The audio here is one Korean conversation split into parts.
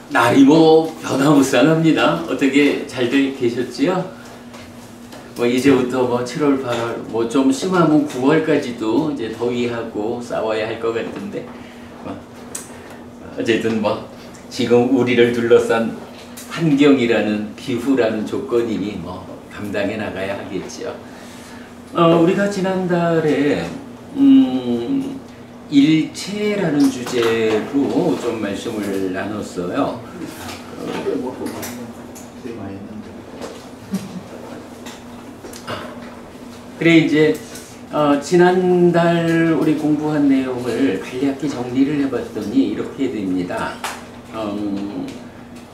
날이 뭐 변화무쌍합니다. 어떻게 잘들 계셨지요? 뭐 이제부터 뭐 7월, 8월, 뭐 좀 심하면 9월까지도 이제 더위하고 싸워야 할 것 같은데, 어쨌든 뭐 지금 우리를 둘러싼 환경이라는 기후라는 조건이 뭐 감당해 나가야 하겠지요. 우리가 지난달에 일체라는 주제로 좀 말씀을 나눴어요. 그래 이제 지난달 우리 공부한 내용을 간략히 정리를 해봤더니 이렇게 됩니다.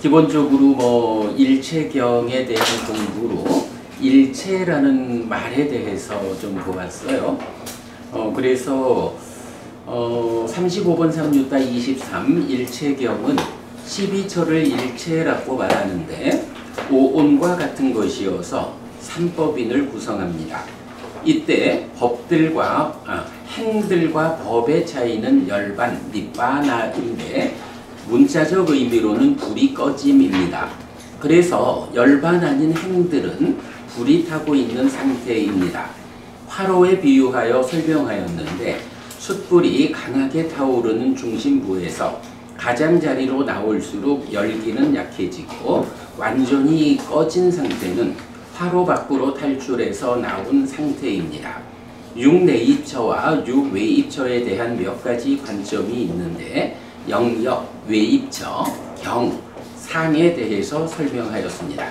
기본적으로 뭐 일체경에 대한 공부로 일체라는 말에 대해서 좀 보았어요. 그래서 35번 3유타 23 일체경은 12처를 일체라고 말하는데 오온과 같은 것이어서 삼법인을 구성합니다. 이때 행들과 법의 차이는 열반, 니빠나인데 문자적 의미로는 불이 꺼짐입니다. 그래서 열반 아닌 행들은 불이 타고 있는 상태입니다. 화로에 비유하여 설명하였는데 숯불이 강하게 타오르는 중심부에서 가장자리로 나올수록 열기는 약해지고 완전히 꺼진 상태는 화로 밖으로 탈출해서 나온 상태입니다. 육내입처와 육외입처에 대한 몇 가지 관점이 있는데 영역, 외입처, 경, 상에 대해서 설명하였습니다.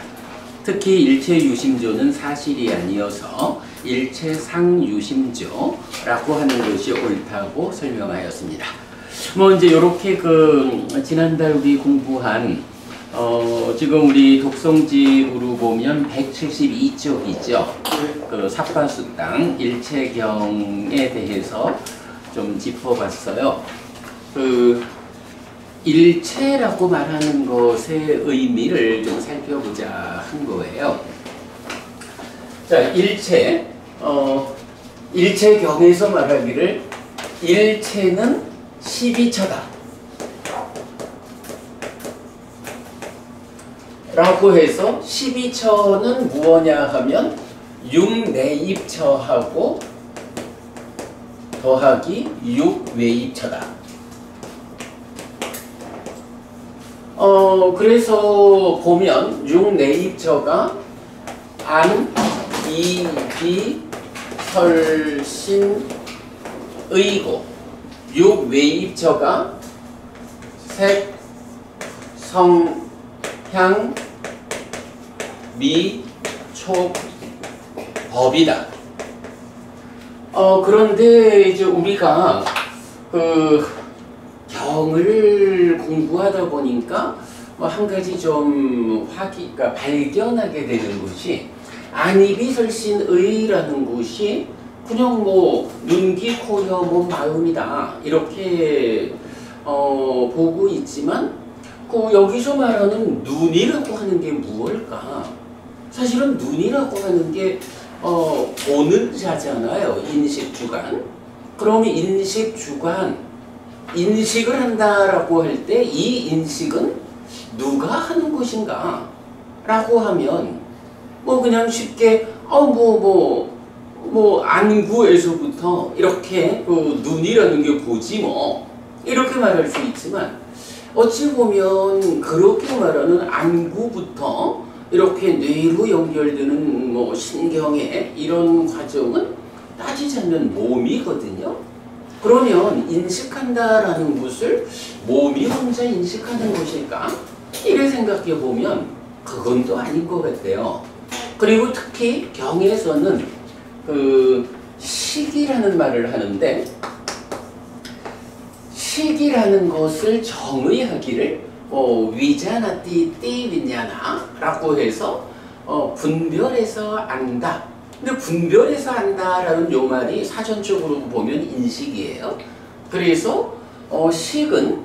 특히 일체유심조는 사실이 아니어서 일체상유심조라고 하는 것이 옳다고 설명하였습니다. 뭐 이제 이렇게 지난달 우리 공부한 지금 우리 독성집으로 보면 172쪽이죠. 그 삿바수당 일체경에 대해서 좀 짚어봤어요. 일체라고 말하는 것의 의미를 좀 살펴보자 한 거예요. 자, 일체경에서 말하기를 일체는 12처다 라고 해서 12처는 무엇냐 하면 육내입처하고 더하기 육외입처다. 그래서 보면 육내입처가 안, 이, 비, 설, 신, 의고 육외입처가 색, 성, 향, 미, 촉, 법이다. 그런데 이제 우리가 경을 공부하다 보니까 뭐 한 가지 좀 그러니까 발견하게 되는 것이 안이비설신의라는 것이 그냥 뭐 눈기, 코, 혀, 몸, 마음이다 이렇게 보고 있지만 여기서 말하는 눈이라고 하는 게 무엇일까? 사실은 눈이라고 하는 게 보는 자잖아요. 인식주관. 그러면 인식주관, 인식을 한다라고 할 때 이 인식은 누가 하는 것인가? 라고 하면 뭐 그냥 쉽게 안구에서부터 이렇게 눈이라는 게 보지 뭐 이렇게 말할 수 있지만 어찌 보면 그렇게 말하는 안구부터 이렇게 뇌로 연결되는 뭐 신경의 이런 과정은 따지자면 몸이거든요. 그러면 인식한다라는 것을 몸이 혼자 인식하는 것일까? 이래 생각해 보면 그건 또 아닌 것 같아요. 그리고 특히 경에서는 식이라는 말을 하는데 식이라는 것을 정의하기를 위자나띠 띠윈냐나 라고 해서 분별해서 안다. 근데 분별해서 안다라는 요 말이 사전적으로 보면 인식이에요. 그래서 식은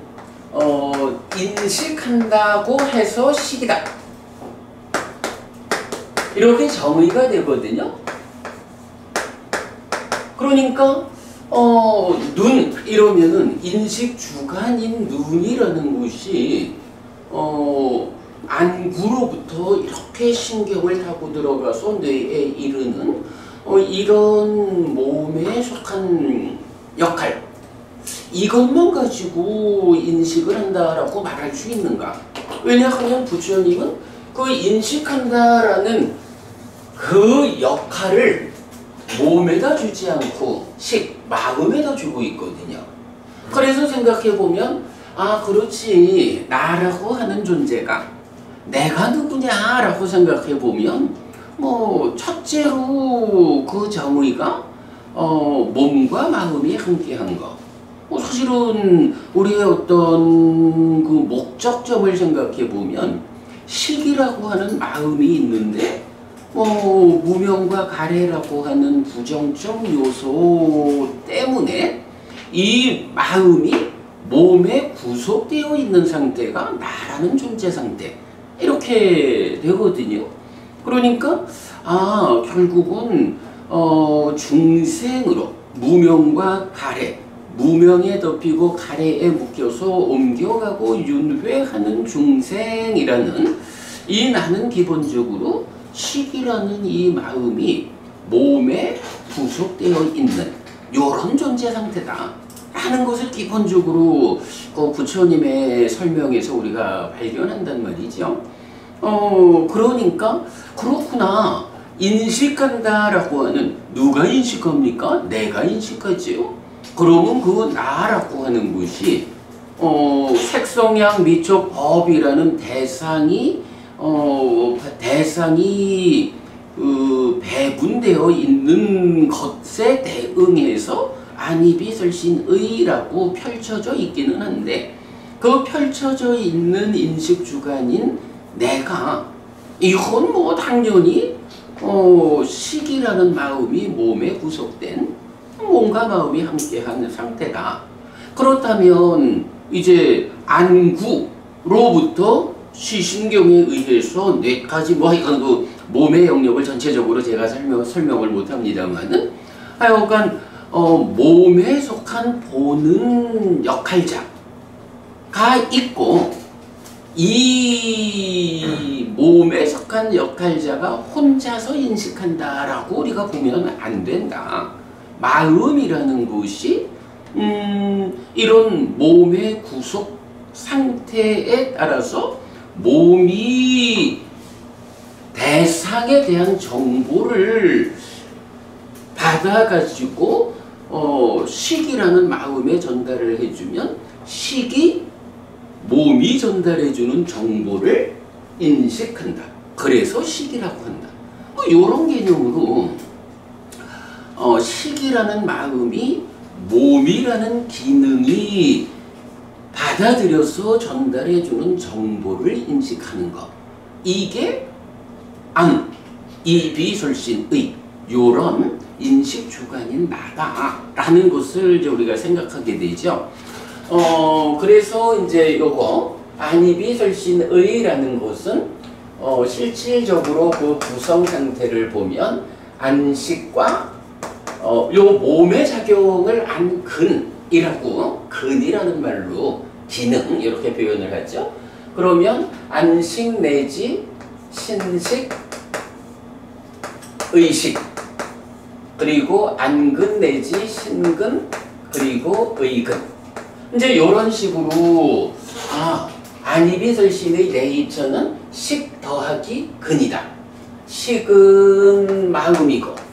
인식한다고 해서 식이다. 이렇게 정의가 되거든요. 그러니까 눈 이러면은 인식 주관인 눈이라는 것이 안구로부터 이렇게 신경을 타고 들어가서 뇌에 이르는 이런 몸에 속한 역할, 이것만 가지고 인식을 한다라고 말할 수 있는가? 왜냐하면 부처님은 그 인식한다라는 그 역할을 몸에다 주지 않고 마음에다 주고 있거든요. 그래서 생각해보면 그렇지, 나라고 하는 존재가 내가 누구냐라고 생각해보면 첫째로 그 정의가 몸과 마음이 함께한 거. 사실은 우리의 어떤 그 목적점을 생각해보면 식이라고 하는 마음이 있는데 무명과 가래라고 하는 부정적 요소 때문에 이 마음이 몸에 구속되어 있는 상태가 나라는 존재 상태, 이렇게 되거든요. 그러니까 결국은 중생으로 무명과 가래, 무명에 덮이고 가래에 묶여서 옮겨가고 윤회하는 중생이라는 이 나는 기본적으로 식이라는 이 마음이 몸에 구속되어 있는 이런 존재 상태다 라는 것을 기본적으로 부처님의 설명에서 우리가 발견한단 말이죠. 그러니까 그렇구나, 인식한다라고 하는, 누가 인식합니까? 내가 인식하지요. 그러면 그 나라고 하는 것이 색성양 미적 법이라는 대상이 배분되어 있는 것에 대응해서 안이비설신의라고 펼쳐져 있기는 한데, 그 펼쳐져 있는 인식주관인 내가, 이건 당연히 식이라는 마음이 몸에 구속된 몸과 마음이 함께하는 상태다. 그렇다면 이제 안구로부터 시신경에 의해서 뇌까지 이건 그 몸의 영역을 전체적으로 제가 설명을 못합니다만은 하여간 몸에 속한 보는 역할자가 있고, 이 몸에 속한 역할자가 혼자서 인식한다라고 우리가 보면 안 된다. 마음이라는 것이 이런 몸의 구속 상태에 따라서 몸이 대상에 대한 정보를 받아가지고 식이라는 마음에 전달을 해주면 식이 몸이 전달해주는 정보를 인식한다. 그래서 식이라고 한다. 이런 개념으로 식이라는 마음이 몸이라는 기능이 받아들여서 전달해주는 정보를 인식하는 것, 이게 이비설신의 요런 인식주관인 나다라는 것을 이제 우리가 생각하게 되죠. 그래서 이제 요거 안이비설신의라는 것은 실질적으로 그 구성 상태를 보면 안식과 요 몸의 작용을 안근이라고, 근이라는 말로 기능 이렇게 표현을 하죠. 그러면 안식 내지 신식, 의식, 그리고 안근 내지 신근, 그리고 의근. 이제 이런 식으로 안이비설신의 네이처는 식 더하기 근이다. 식은 마음이고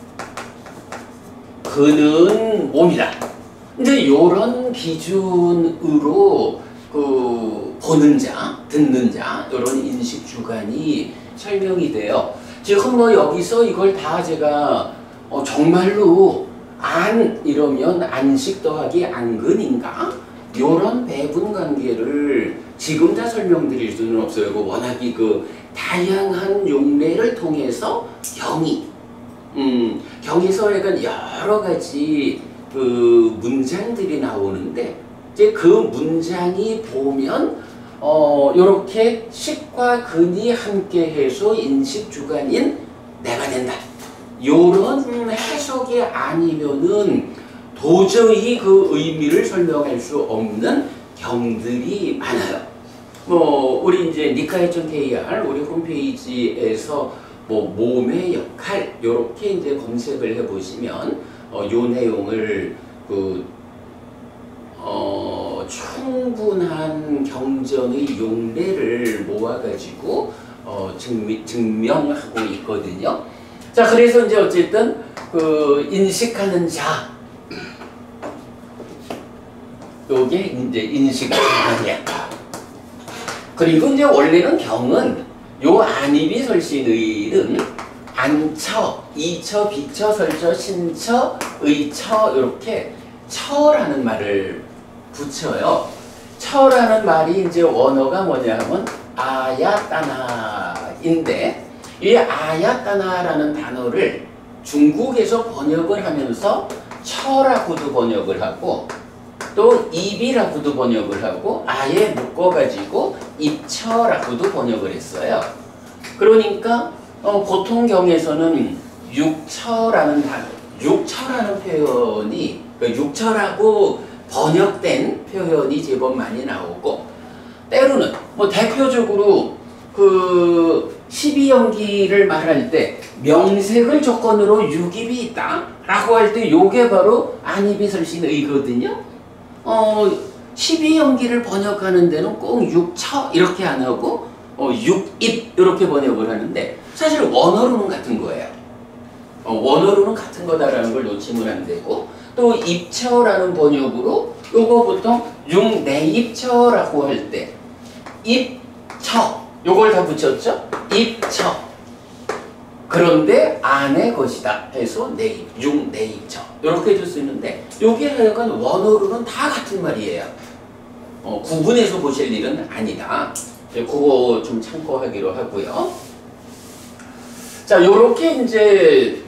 근은 몸이다. 이제 이런 기준으로 그 보는 자, 듣는 자, 이런 인식 주관이 설명이 돼요. 지금 여기서 이걸 다 제가 정말로 이러면 안식 더하기 안근인가? 이런 배분 관계를 지금 다 설명드릴 수는 없어요. 워낙에 그 다양한 용례를 통해서 경에서 약간 여러 가지 그 문장들이 나오는데, 이제 그 문장이 보면 요렇게 식과 근이 함께해서 인식주관인 내가 된다. 요런 해석이 아니면은 도저히 그 의미를 설명할 수 없는 경들이 많아요. 뭐 우리 이제 니카이촌 KR 우리 홈페이지에서 뭐 몸의 역할 요렇게 이제 검색을 해보시면 요 내용을 충분한 경전의 용례를 모아가지고 증명하고 있거든요. 자, 그래서 이제 어쨌든 인식하는 자, 요게 이제 인식하느냐. 그리고 이제 원래는 경은 요 안이비설신의는 안처, 이처, 비처, 설처, 신처, 의처 이렇게 처라는 말을 붙여요. 처라는 말이 이제 원어가 뭐냐 하면 아야따나인데 이 아야따나라는 단어를 중국에서 번역을 하면서 처라고도 번역을 하고 또 입이라고도 번역을 하고 아예 묶어가지고 입처라고도 번역을 했어요. 그러니까 보통 경에서는 육처라는 단어, 육처라는 표현이 육처라고 번역된 표현이 제법 많이 나오고 때로는 뭐 대표적으로 12연기를 말할 때 명색을 조건으로 육입이 있다 라고 할 때 요게 바로 안이비설신의거든요. 12연기를 번역하는 데는 꼭 육처 이렇게 안 하고 육입 이렇게 번역을 하는데 사실 원어로는 같은 거예요. 원어로는 같은 거다라는 걸 놓치면 안 되고 또 입처라는 번역으로 요거 보통 육내입처라고 할 때 입처 요걸 다 붙였죠? 입처 그런데 안의 것이다 해서 내입, 육내입처 이렇게 해줄 수 있는데 요게 하여간 원어로는 다 같은 말이에요. 구분해서 보실 일은 아니다. 그거 좀 참고하기로 하고요. 자, 요렇게 이제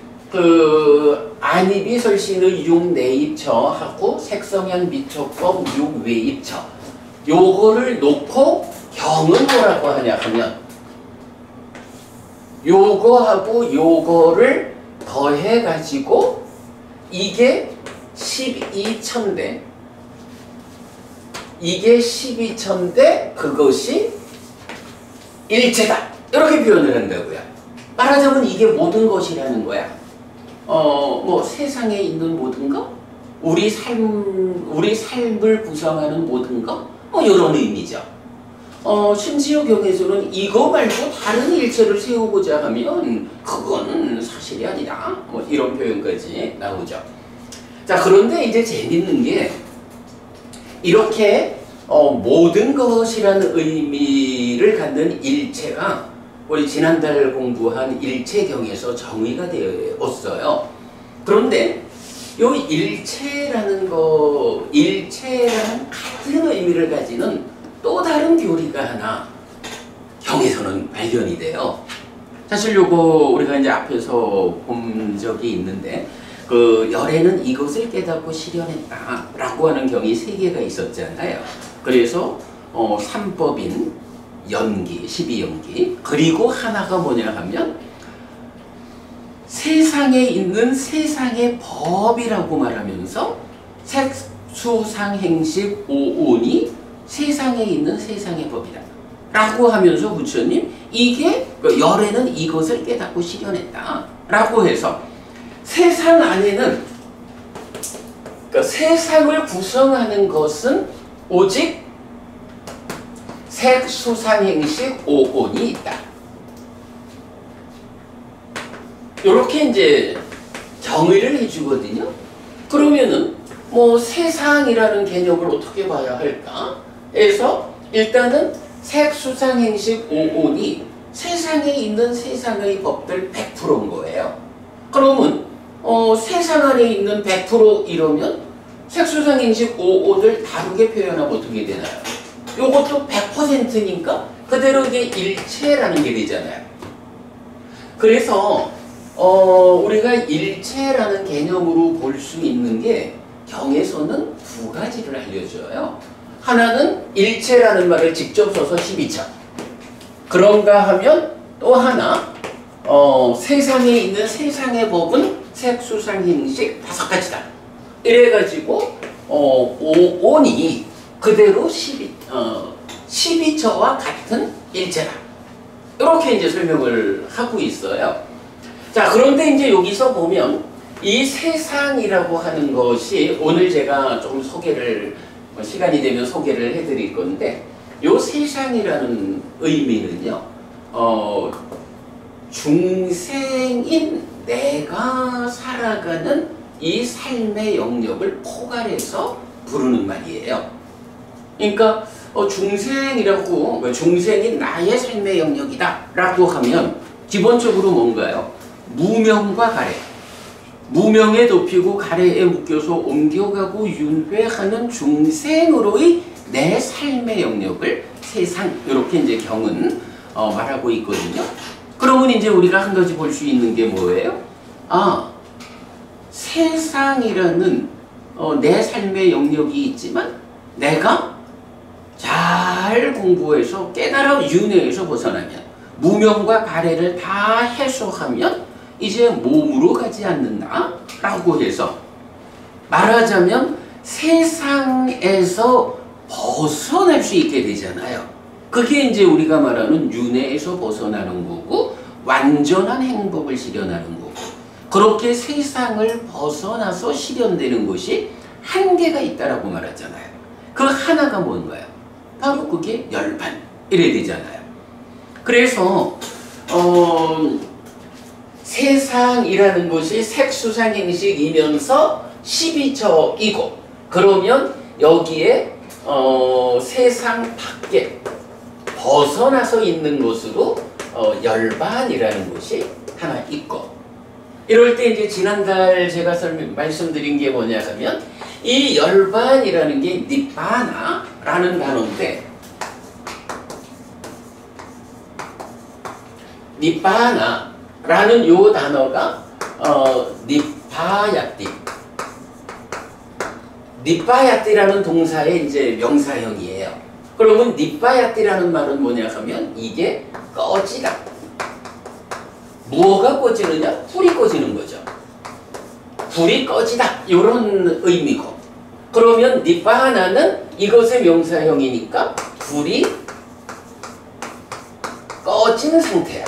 안이비설신의 육내입처하고 색성향 미처법 육외입처 요거를 놓고 경은 뭐라고 하냐 하면 요거하고 요거를 더해가지고 이게 12천대 이게 12천대 그것이 일체다 이렇게 표현을 한다고요. 말하자면 이게 모든 것이라는 거야. 뭐 세상에 있는 모든 것, 우리 삶을 구성하는 모든 것, 뭐 이런 의미죠. 심지어 경에서는 이거 말고 다른 일체를 세우고자 하면 그건 사실이 아니다. 뭐 이런 표현까지 나오죠. 자, 그런데 이제 재밌는 게 이렇게 모든 것이라는 의미를 갖는 일체가 우리 지난달 공부한 일체경에서 정의가 되었어요. 그런데 요 일체라는 같은 의미를 가지는 또 다른 교리가 하나 경에서는 발견이 돼요. 사실 요거 우리가 이제 앞에서 본 적이 있는데 열애는 이것을 깨닫고 실현했다라고 하는 경이 3개가 있었잖아요. 그래서 3법인 연기, 12연기 그리고 하나가 뭐냐 하면 세상에 있는 세상의 법이라고 말하면서 색수상행식 오온이 세상에 있는 세상의 법이다 라고 하면서 부처님 이게 열애는 이것을 깨닫고 실현했다 라고 해서 세상 안에는 세상을 구성하는 것은 오직 색수상행식 오온이 있다. 이렇게 이제 정의를 해주거든요. 그러면은 뭐 세상이라는 개념을 어떻게 봐야 할까? 해서 일단은 색수상행식 오온이 세상에 있는 세상의 법들 100%인 거예요. 그러면 세상 안에 있는 100% 이러면 색수상행식 오온을 다르게 표현하면 어떻게 되나요? 요것도 100%니까 그대로 이게 일체라는 게 되잖아요. 그래서 우리가 일체라는 개념으로 볼 수 있는 게 경에서는 2가지를 알려줘요. 하나는 일체라는 말을 직접 써서 12차. 그런가 하면 또 하나 세상에 있는 세상의 법은 색수상행식 5가지다. 이래가지고 오온이 그대로 12처와 같은 일체다. 이렇게 이제 설명을 하고 있어요. 자, 그런데 이제 여기서 보면 이 세상이라고 하는 것이 오늘 제가 좀 소개를 시간이 되면 소개를 해드릴 건데 이 세상이라는 의미는요. 중생인 내가 살아가는 이 삶의 영역을 포괄해서 부르는 말이에요. 그러니까 중생이라고 중생인 나의 삶의 영역이다 라고 하면 기본적으로 뭔가요? 무명과 가래, 무명에 덮이고 가래에 묶여서 옮겨가고 윤회하는 중생으로의 내 삶의 영역을 세상, 이렇게 이제 경은 말하고 있거든요. 그러면 이제 우리가 한 가지 볼 수 있는 게 뭐예요? 아, 세상이라는 내 삶의 영역이 있지만 내가 잘 공부해서 깨달아 윤회에서 벗어나면 무명과 가래를 다 해소하면 이제 몸으로 가지 않는다 라고 해서 말하자면 세상에서 벗어날 수 있게 되잖아요. 그게 이제 우리가 말하는 윤회에서 벗어나는 거고 완전한 행복을 실현하는 거고 그렇게 세상을 벗어나서 실현되는 것이 한계가 있다라고 말하잖아요. 그 하나가 뭔가요? 바로 그게 열반 이래 되잖아요. 그래서 세상이라는 것이 색수상행식이면서 12처이고 그러면 여기에 세상 밖에 벗어나서 있는 것으로 열반이라는 것이 하나 있고 이럴 때 이제 지난달 제가 말씀드린 게 뭐냐 하면 이 열반이라는 게 니빠나라는 단어인데 니빠나라는 요 단어가 니파야띠 니빠야띠라는 동사의 이제 명사형이에요. 그러면 니빠야띠라는 말은 뭐냐 하면 이게 꺼지다. 뭐가 꺼지느냐? 불이 꺼지는 거죠. 불이 꺼지다 이런 의미고 그러면 니빠나는 이것의 명사형이니까 불이 꺼진 상태야.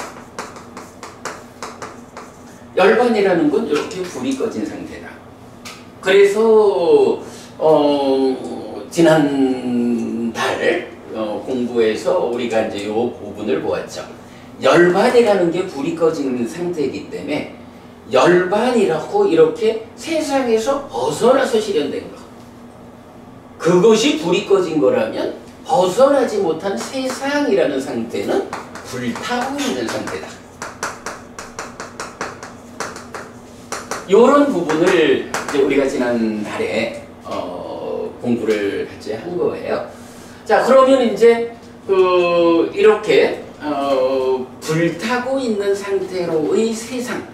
열반이라는 건 이렇게 불이 꺼진 상태다. 그래서 지난달 공부에서 우리가 이제 이 부분을 보았죠. 열반이라는 게 불이 꺼진 상태이기 때문에 열반이라고 이렇게 세상에서 벗어나서 실현된 것. 그것이 불이 꺼진 거라면 벗어나지 못한 세상이라는 상태는 불타고 있는 상태다. 이런 부분을 이제 우리가 지난달에 공부를 같이 한 거예요. 자, 그러면 이제 이렇게 불타고 있는 상태로의 세상,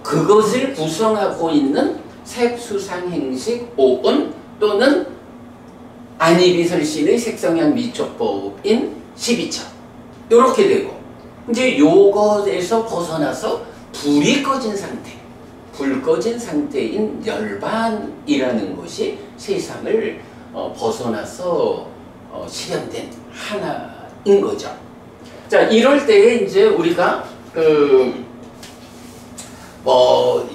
그것을 구성하고 있는 색수상행식 오온 또는 안이비설신의 색성향 미촉법인 12처 이렇게 되고 이제 요것에서 벗어나서 불이 꺼진 상태, 불 꺼진 상태인 열반이라는 것이 세상을 벗어나서 실현된 하나인 거죠. 자, 이럴 때에 이제 우리가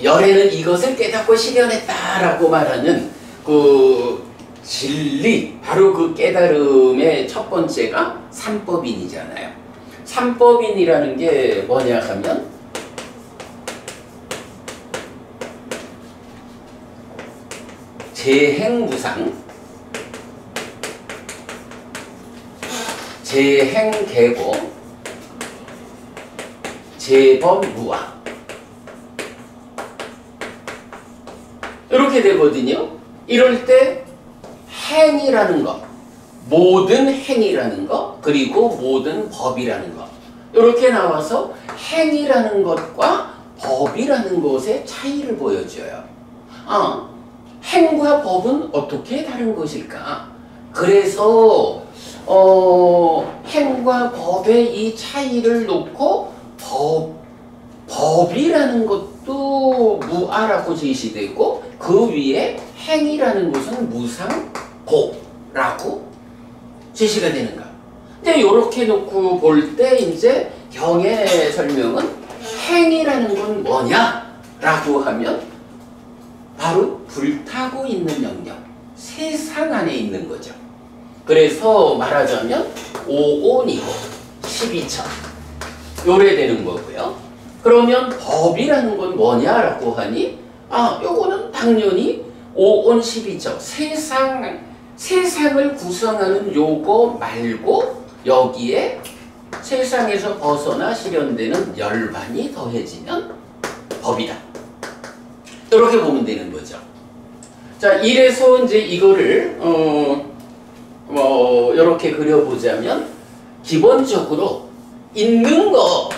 열에는 이것을 깨닫고 실현했다라고 말하는 그 진리, 바로 그 깨달음의 첫 번째가 삼법인이잖아요. 삼법인이라는 게 뭐냐 하면 재행무상, 재행계고, 재범무아 이렇게 되거든요. 이럴 때 행이라는 것, 모든 행이라는 것, 그리고 모든 법이라는 것 이렇게 나와서 행이라는 것과 법이라는 것의 차이를 보여줘요. 행과 법은 어떻게 다른 것일까? 그래서 행과 법의 이 차이를 놓고 법이라는 것도 무아라고 제시되고 그 위에 행이라는 것은 무상고라고 제시가 되는가? 근데 이렇게 놓고 볼 때 이제 경의 설명은 행이라는 건 뭐냐라고 하면 바로 불타고 있는 영역, 세상 안에 있는 거죠. 그래서 말하자면 5온이고 12처 요래 되는 거고요. 그러면 법이라는 건 뭐냐라고 하니 요거는 당연히 5온 12처 세상을 구성하는 요거 말고 여기에 세상에서 벗어나 실현되는 열반이 더해지면 법이다. 이렇게 보면 되는 거죠. 자, 이래서 이제 이거를 이렇게 그려보자면 기본적으로 있는 것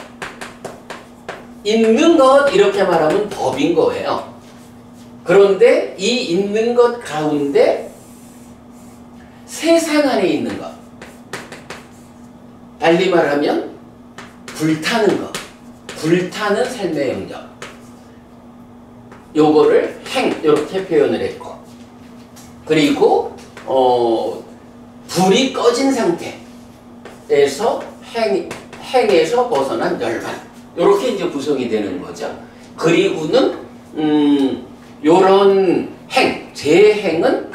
이렇게 말하면 법인 거예요. 그런데 이 있는 것 가운데 세상 안에 있는 것, 달리 말하면 불타는 것, 불타는 삶의 영역, 요거를 행 이렇게 표현을 했고, 그리고 불이 꺼진 상태에서 행에서 벗어난 열반, 요렇게 이제 구성이 되는 거죠. 그리고는 요런 재행은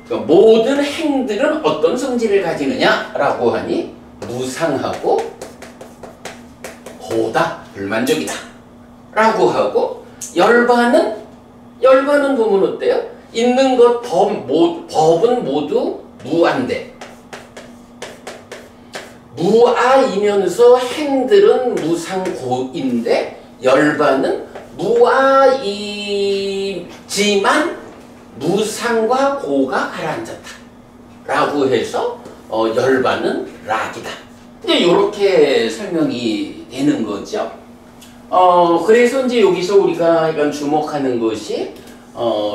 그러니까 모든 행들은 어떤 성질을 가지느냐라고 하니 무상하고 고다, 불만족이다 라고 하고, 열반은 보면 어때요? 있는 것 법은 모두 무아인데, 무아이면서 행들은 무상고인데 열반은 무아이지만 무상과 고가 가라앉았다 라고 해서 열반은 락이다. 이제 이렇게 설명이 되는 거죠. 그래서 이제 여기서 우리가 약간 주목하는 것이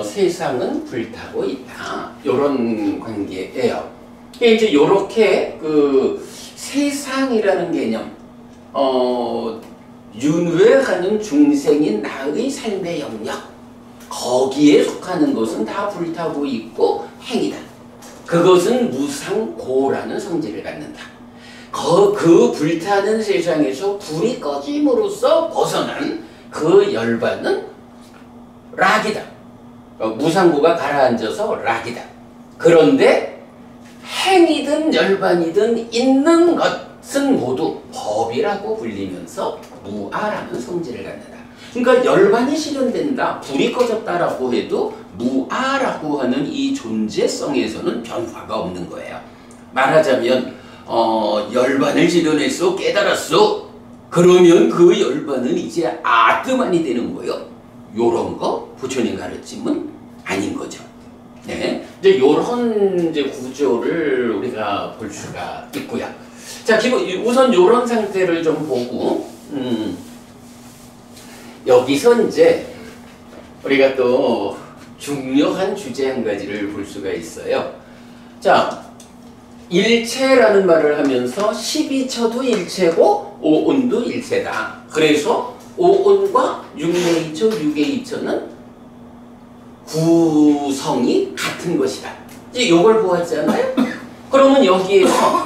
세상은 불타고 있다, 이런 관계예요. 이제 이렇게 그 세상이라는 개념, 윤회하는 중생인 나의 삶의 영역, 거기에 속하는 것은 다 불타고 있고 행이다. 그것은 무상고라는 성질을 갖는다. 그 불타는 세상에서 불이 꺼짐으로써 벗어난 그 열반은 락이다. 무상고가 가라앉아서 락이다. 그런데 행이든 열반이든 있는 것은 모두 법이라고 불리면서 무아라는 성질을 갖는다. 그러니까 열반이 실현된다, 불이 꺼졌다라고 해도 무아라고 하는 이 존재성에서는 변화가 없는 거예요. 말하자면 열반을 실현했어, 깨달았어, 그러면 그 열반은 이제 아트만이 되는 거예요. 요런 거 부처님 가르침은 아닌 거죠. 네, 이제 요런 이제 구조를 우리가 볼 수가 있고요. 자, 우선 요런 상태를 좀 보고, 여기서 이제 우리가 또 중요한 주제 한 가지를 볼 수가 있어요. 자, 일체라는 말을 하면서 12처도 일체고 5온도 일체다. 그래서 5온과 6의 2처, 6의 2처는 구성이 같은 것이다. 이제 요걸 보았잖아요. 그러면 여기에서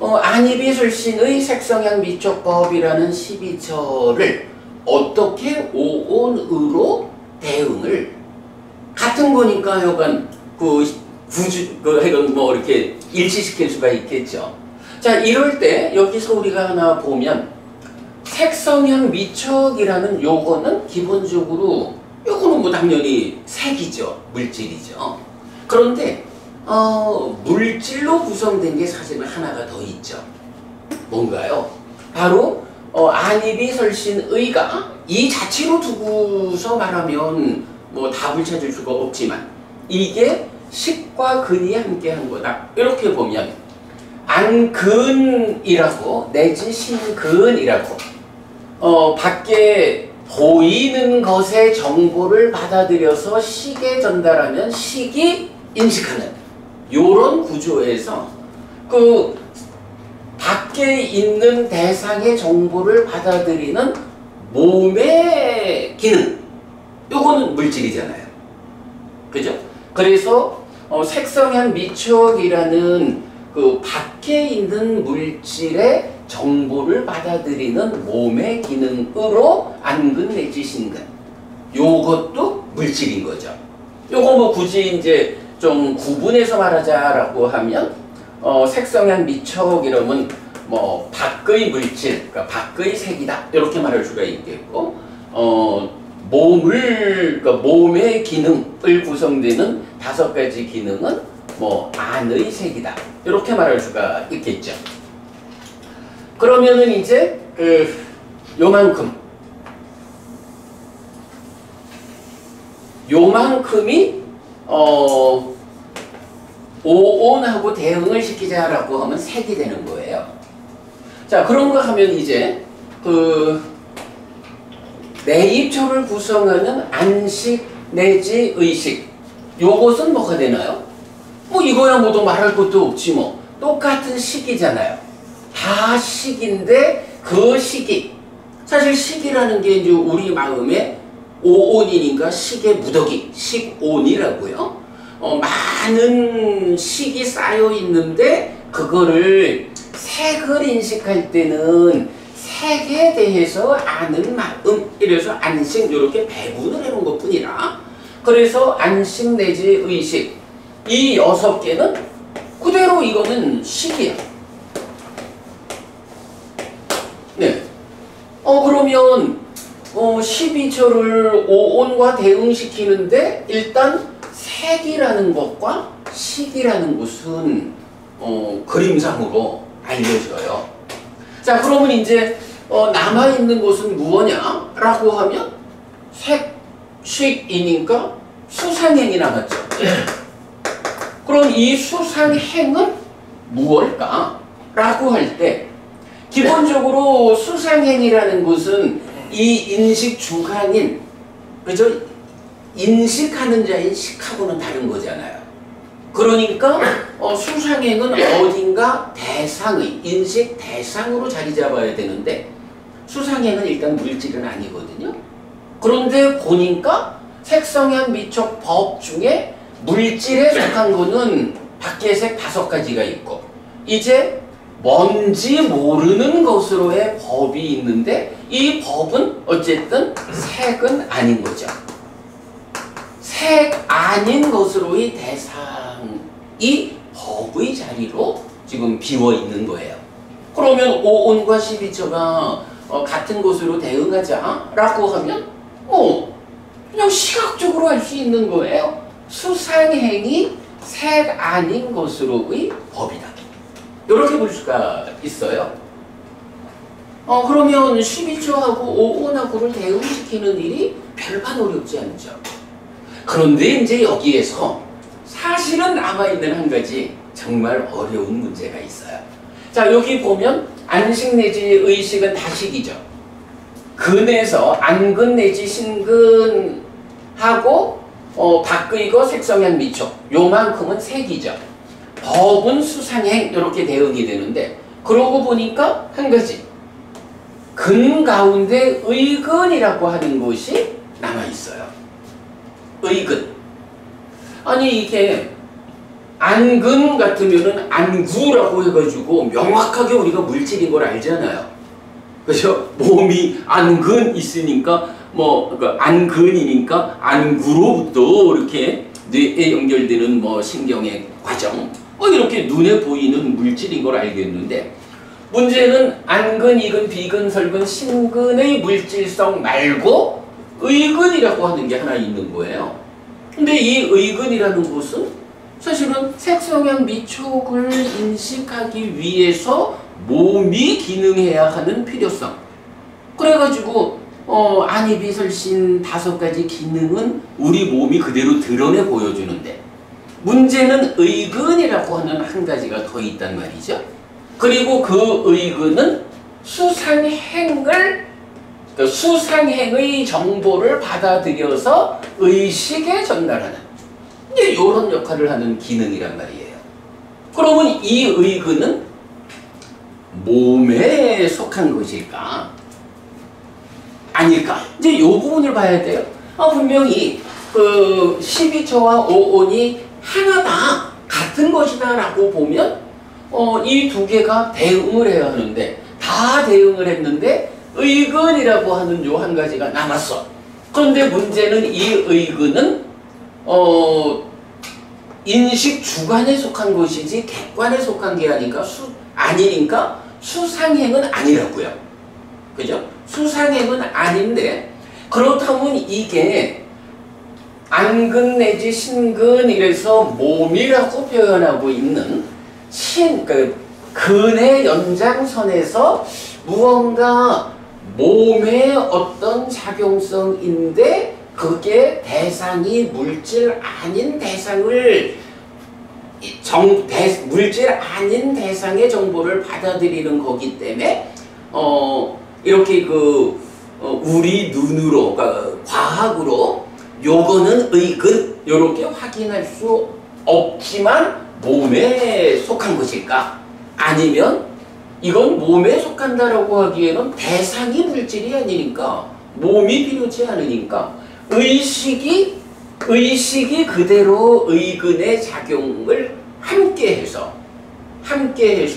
안이비술신의 색성향 미촉법이라는 12처를 어떻게 5온으로 대응을, 같은 거니까 여간 하여간 뭐 이렇게 일치시킬 수가 있겠죠. 자, 이럴 때 여기서 우리가 하나 보면 색성향 미촉이라는 요거는 기본적으로 요거는 뭐 당연히 색이죠, 물질이죠. 그런데 물질로 구성된 게 사실은 하나가 더 있죠. 뭔가요? 바로 안이비설신의가 이 자체로 두고서 말하면 뭐 답을 찾을 수가 없지만 이게 식과 근이 함께한 거다, 이렇게 보면 안근이라고 내지 신근이라고 밖에 보이는 것의 정보를 받아들여서 식에 전달하면 식이 인식하는 요런 구조에서 그 밖에 있는 대상의 정보를 받아들이는 몸의 기능, 요거는 물질이잖아요. 그죠? 그래서 색성향 미촉이라는 그 밖에 있는 물질의 정보를 받아들이는 몸의 기능으로 안근 내지 신근. 요것도 물질인 거죠. 요거 뭐 굳이 이제 좀 구분해서 말하자라고 하면 색성향 미촉 이러면 뭐 밖의 물질, 그러니까 밖의 색이다 이렇게 말할 수가 있겠고, 그러니까 몸의 기능을 구성되는 5가지 기능은 뭐 안의 색이다 이렇게 말할 수가 있겠죠. 그러면은 이제 요만큼이 오온하고 대응을 시키자라고 하면 색이 되는 거예요. 자, 그런가 하면 이제 내입초를 구성하는 안식 내지 의식, 요것은 뭐가 되나요? 뭐 이거야 뭐도 말할 것도 없지 뭐. 똑같은 식이잖아요. 다 식인데 그 식이, 사실 식이라는 게 이제 우리 마음에 오온이니까 식의 무더기, 식온이라고요. 많은 식이 쌓여 있는데 그거를 색을 인식할 때는 색에 대해서 아는 마음, 이래서 안식 이렇게 배분을 해놓은 것 뿐이라, 그래서 안식 내지 의식, 이 6개는 그대로 이거는 식이야. 네. 그러면 12초를 오온과 대응시키는데 일단 색이라는 것과 식이라는 것은 그림상으로 알려져요. 자, 그러면 이제 남아있는 것은 무엇냐라고 하면 색, 식이니까 수상행이 남았죠. 그럼 이 수상행은 무엇일까?라고 할 때 기본적으로 수상행이라는 것은 이 인식 주관인, 그죠? 인식하는 자인 식하고는 다른 거잖아요. 그러니까 수상행은 어딘가 대상의, 인식 대상으로 자리 잡아야 되는데 수상행은 일단 물질은 아니거든요. 그런데 보니까 색성향 미촉 법 중에 물질에 속한 거는 밖의 색 5가지가 있고, 이제 뭔지 모르는 것으로의 법이 있는데 이 법은 어쨌든 색은 아닌 거죠. 색 아닌 것으로의 대상이 법의 자리로 지금 비워 있는 거예요. 그러면 오온과 12초가 같은 것으로 대응하자라고 하면 그냥 시각적으로 할 수 있는 거예요. 수상행이 색 아닌 것으로의 법이다. 이렇게 볼 수가 있어요. 그러면 12초하고 오온하고를 대응시키는 일이 별반 어렵지 않죠. 그런데 이제 여기에서 사실은 남아있는 한 가지 정말 어려운 문제가 있어요. 자, 여기 보면 안식 내지 의식은 다식이죠. 근에서 안근 내지 신근하고 밖의 거 색성향 미촉, 요만큼은 색이죠. 법은 수상행 이렇게 대응이 되는데, 그러고 보니까 한 가지, 근 가운데 의근이라고 하는 것이 남아있어요. 의근. 아니 이게 안근 같으면은 안구라고 해가지고 명확하게 우리가 물질인 걸 알잖아요. 그죠? 몸이 안근 있으니까 그러니까 안근이니까 안구로부터 이렇게 뇌에 연결되는 신경의 과정, 이렇게 눈에 보이는 물질인 걸 알겠는데, 문제는 안근, 이근, 비근, 설근, 신근의 물질성 말고 의근이라고 하는 게 하나 있는 거예요. 근데 이 의근이라는 것은 사실은 색성향 미촉을 인식하기 위해서 몸이 기능해야 하는 필요성. 그래가지고 안이비설신 5가지 기능은 우리 몸이 그대로 드러내 보여주는데, 문제는 의근이라고 하는 한 가지가 더 있단 말이죠. 그리고 그 의근은 수상행의 정보를 받아들여서 의식에 전달하는 이런 역할을 하는 기능이란 말이에요. 그러면 이 의근은 몸에 속한 것일까? 아닐까? 이제 이 부분을 봐야 돼요. 분명히 12초와 오온이 하나다 같은 것이다 라고 보면 이 두 개가 대응을 해야 하는데 다 대응을 했는데 의근이라고 하는 요 한 가지가 남았어. 그런데 문제는 이 의근은 인식 주관에 속한 것이지 객관에 속한 게 아니니까 수상행은 아니라고요. 그죠? 수상행은 아닌데 그렇다면 이게 안근 내지 신근 이래서 몸이라고 표현하고 있는 근의 연장선에서 무언가 몸의 어떤 작용성인데 그게 대상이 물질 아닌 물질 아닌 대상의 정보를 받아들이는 거기 때문에 이렇게 우리 눈으로 그러니까 과학으로 요거는 의근 요렇게 확인할 수 없지만 몸에 속한 것일까? 아니면 이건 몸에 속한다라고 하기에는 대상이 물질이 아니니까 몸이 필요치 않으니까 의식이 그대로 의근의 작용을 함께해서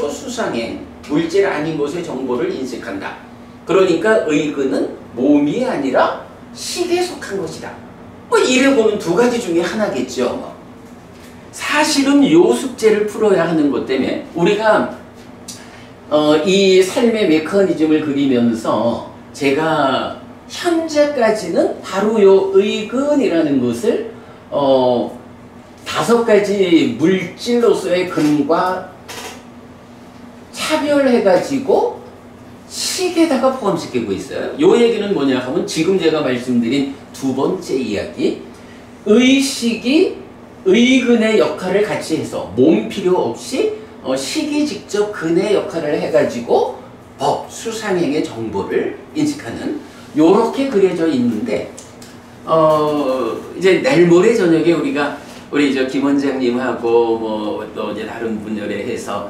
수상행 물질 아닌 것의 정보를 인식한다. 그러니까 의근은 몸이 아니라 식에 속한 것이다. 이래 보면 두 가지 중에 하나겠죠. 사실은 요 숙제를 풀어야 하는 것 때문에 우리가 이 삶의 메커니즘을 그리면서 제가 현재까지는 바로 요 의근이라는 것을 5가지 물질로서의 근과 차별해가지고 식에다가 포함시키고 있어요. 요 얘기는 뭐냐 하면 지금 제가 말씀드린 두 번째 이야기, 의식이 의근의 역할을 같이 해서 몸 필요 없이 식이 직접 근의 역할을 해가지고 법, 수상행의 정보를 인식하는 요렇게 그려져 있는데 이제 내일 모레 저녁에 우리 김 원장님하고 또 이제 다른 분열에 해서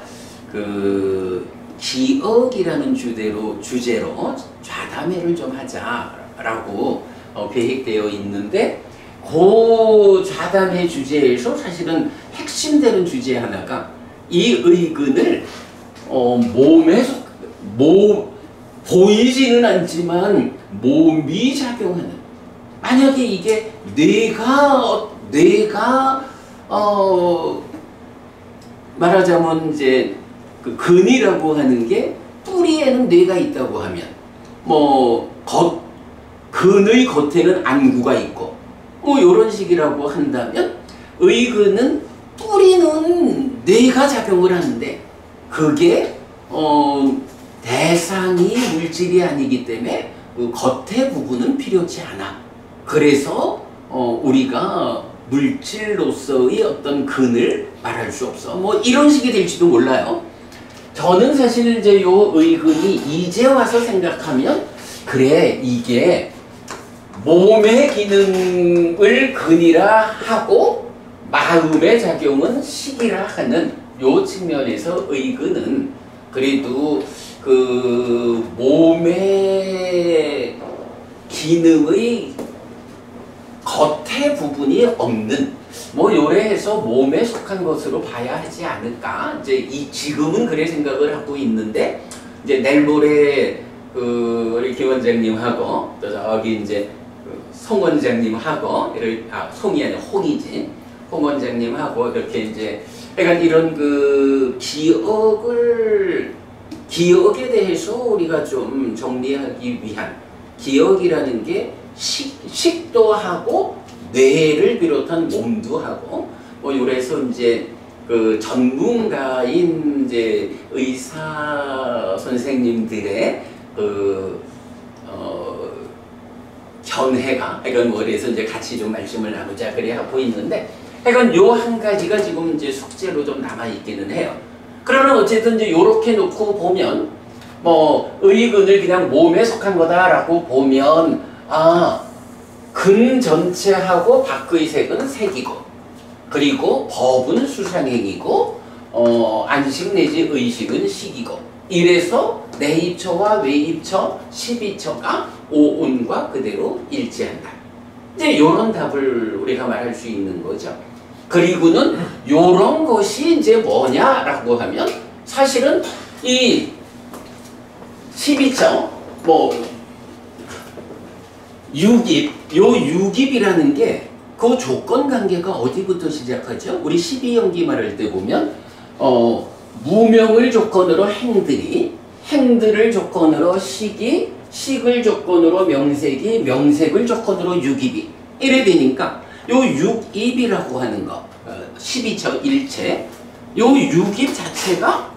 기억이라는 주제로 좌담회를 좀 하자라고 계획되어 있는데 그 좌담회 주제에서 사실은 핵심되는 주제 하나가 이 의근을 보이지는 않지만 몸이 작용하는, 만약에 이게 뇌가 말하자면 이제 근이라고 하는 게 뿌리에는 뇌가 있다고 하면 근의 겉에는 안구가 있고 요런 식이라고 한다면 의근은 뿌리는 뇌가 작용을 하는데 그게 대상이 물질이 아니기 때문에 그 겉의 부분은 필요치 않아. 그래서 우리가 물질로서의 어떤 근을 말할 수 없어. 이런 식이 될지도 몰라요. 저는 사실 이제 요 의근이 이제 와서 생각하면 그래, 이게 몸의 기능을 근이라 하고 마음의 작용은 식이라 하는 요 측면에서 의근은 그래도 그 몸의 기능의 겉의 부분이 없는 요래 해서 몸에 속한 것으로 봐야 하지 않을까. 이제 지금은 그래 생각을 하고 있는데 이제 내일 모레 우리 김 원장님하고 또 저기 이제 송 원장님하고 송이 아니라 홍이지. 홍 원장님하고 이렇게 이제 약간 이런 기억에 대해서 우리가 좀 정리하기 위한, 기억이라는 게 식도 하고 뇌를 비롯한 몸도 하고 요래서 이제 전문가인 이제 의사 선생님들의 견해가 이런 그래서 이제 같이 좀 말씀을 나누자 그래 하고 있는데, 약간 요 한 가지가 지금 이제 숙제로 좀 남아 있기는 해요. 그러나 어쨌든 이제 요렇게 놓고 보면 의근을 그냥 몸에 속한 거다라고 보면 근 전체하고 밖의 색은 색이고, 그리고 법은 수상행이고 안식 내지 의식은 식이고, 이래서 내입처와 외입처, 십이처가 오운과 그대로 일치한다. 이제 요런 답을 우리가 말할 수 있는 거죠. 그리고는 요런 것이 이제 뭐냐라고 하면 사실은 이 12점 뭐 유깁, 요 유깁이라는 게 그 조건 관계가 어디부터 시작하죠? 우리 12연기 말할 때 보면 무명을 조건으로 행들이, 행들을 조건으로 식이, 식을 조건으로 명색이, 명색을 조건으로 유깁이 이래 되니까 요 육입이라고 하는 거 12처 일체 요 육입 자체가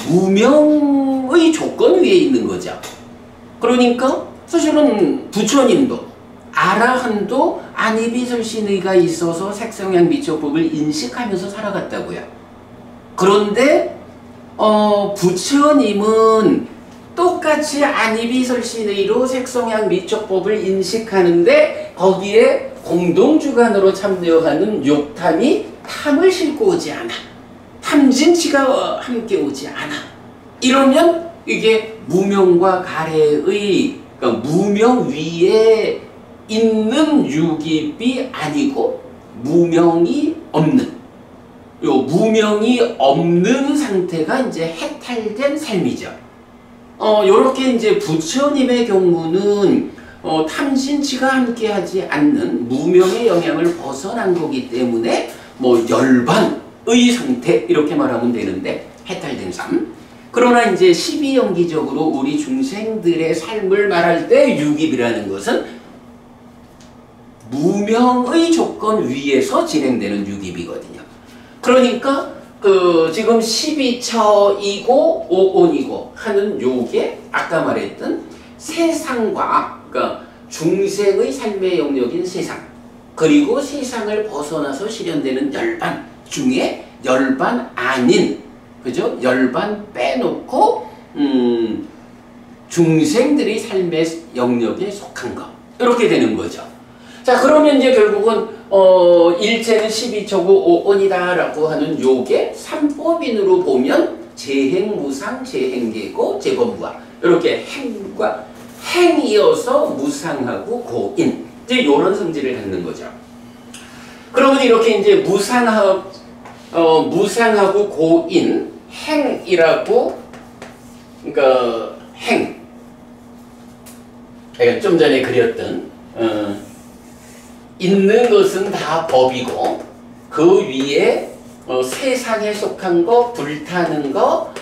무명의 조건 위에 있는 거죠. 그러니까 사실은 부처님도 아라한도 안이비설신의가 있어서 색성양 미처법을 인식하면서 살아갔다고요. 그런데 부처님은 똑같이 안이비설신의로 색성양 미처법을 인식하는데 거기에 공동주관으로 참여하는 욕탐이 탐을 싣고 오지 않아. 탐진치가 함께 오지 않아. 이러면 이게 무명과 가래의 그러니까 무명 위에 있는 유깁이 아니고 무명이 없는 요 무명이 없는 상태가 이제 해탈된 삶이죠. 요렇게 이제 부처님의 경우는 탐진치가 함께하지 않는 무명의 영향을 벗어난 거기 때문에 뭐 열반의 상태 이렇게 말하면 되는데 해탈된 삶. 그러나 이제 12연기적으로 우리 중생들의 삶을 말할 때 유깁이라는 것은 무명의 조건 위에서 진행되는 유깁이거든요. 그러니까 지금 12처이고 5온이고 하는 요게 아까 말했던 세상과 그러니까 중생의 삶의 영역인 세상 그리고 세상을 벗어나서 실현되는 열반 중에 열반 아닌 그죠? 열반 빼놓고 중생들의 삶의 영역에 속한 거 이렇게 되는 거죠. 자 그러면 이제 결국은 일체는 12처고 5온이다 라고 하는 요게 삼법인으로 보면 재행무상 재행계고 재범부화 이렇게 행과 행이어서 무상하고 고인 이제 요런 성질을 갖는 거죠. 그러면 이렇게 이제 무상하고 고인 행이라고 그러니까 행 제가 좀 전에 그렸던 있는 것은 다 법이고 그 위에 세상에 속한 거 불타는 거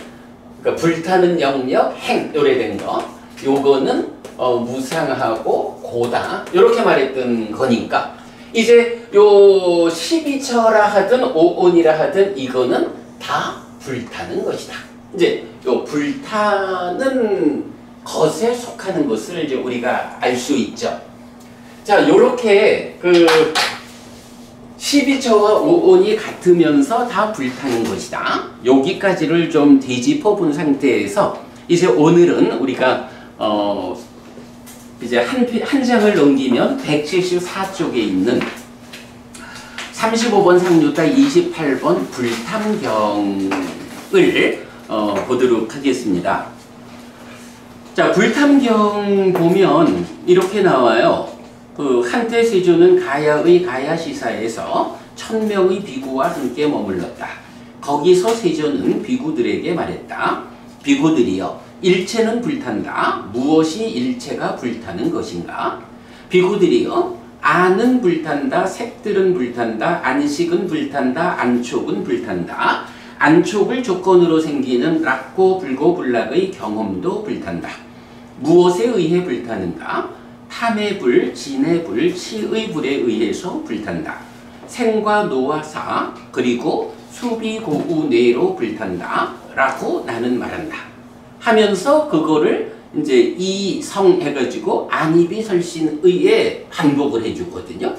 그러니까 불타는 영역 행 요래 된 거 요거는 무상하고 고다 이렇게 말했던 거니까 이제 요 12처라 하든 5온이라 하든 이거는 다 불타는 것이다. 이제 요 불타는 것에 속하는 것을 이제 우리가 알 수 있죠. 자, 요렇게 12처와 5온이 같으면서 다 불타는 것이다. 여기까지를 좀 되짚어 본 상태에서 이제 오늘은 우리가 이제 한 장을 넘기면 174쪽에 있는 35번 상류타 28번 불탐경을 보도록 하겠습니다. 자, 불탐경 보면 이렇게 나와요. 한때 세조는 가야의 가야시사에서 1000명의 비구와 함께 머물렀다. 거기서 세조는 비구들에게 말했다. 비구들이여, 일체는 불탄다. 무엇이 일체가 불타는 것인가? 비구들이여, 안은 불탄다. 색들은 불탄다. 안식은 불탄다. 안촉은 불탄다. 안촉을 조건으로 생기는 락고 불고 불락의 경험도 불탄다. 무엇에 의해 불타는가? 탐의 불, 진의 불, 치의 불에 의해서 불탄다. 생과 노와 사, 그리고 수비, 고우, 뇌로 불탄다. 라고 나는 말한다. 하면서 그거를 이제 이성 해가지고 안이비 설신의에 반복을 해주거든요.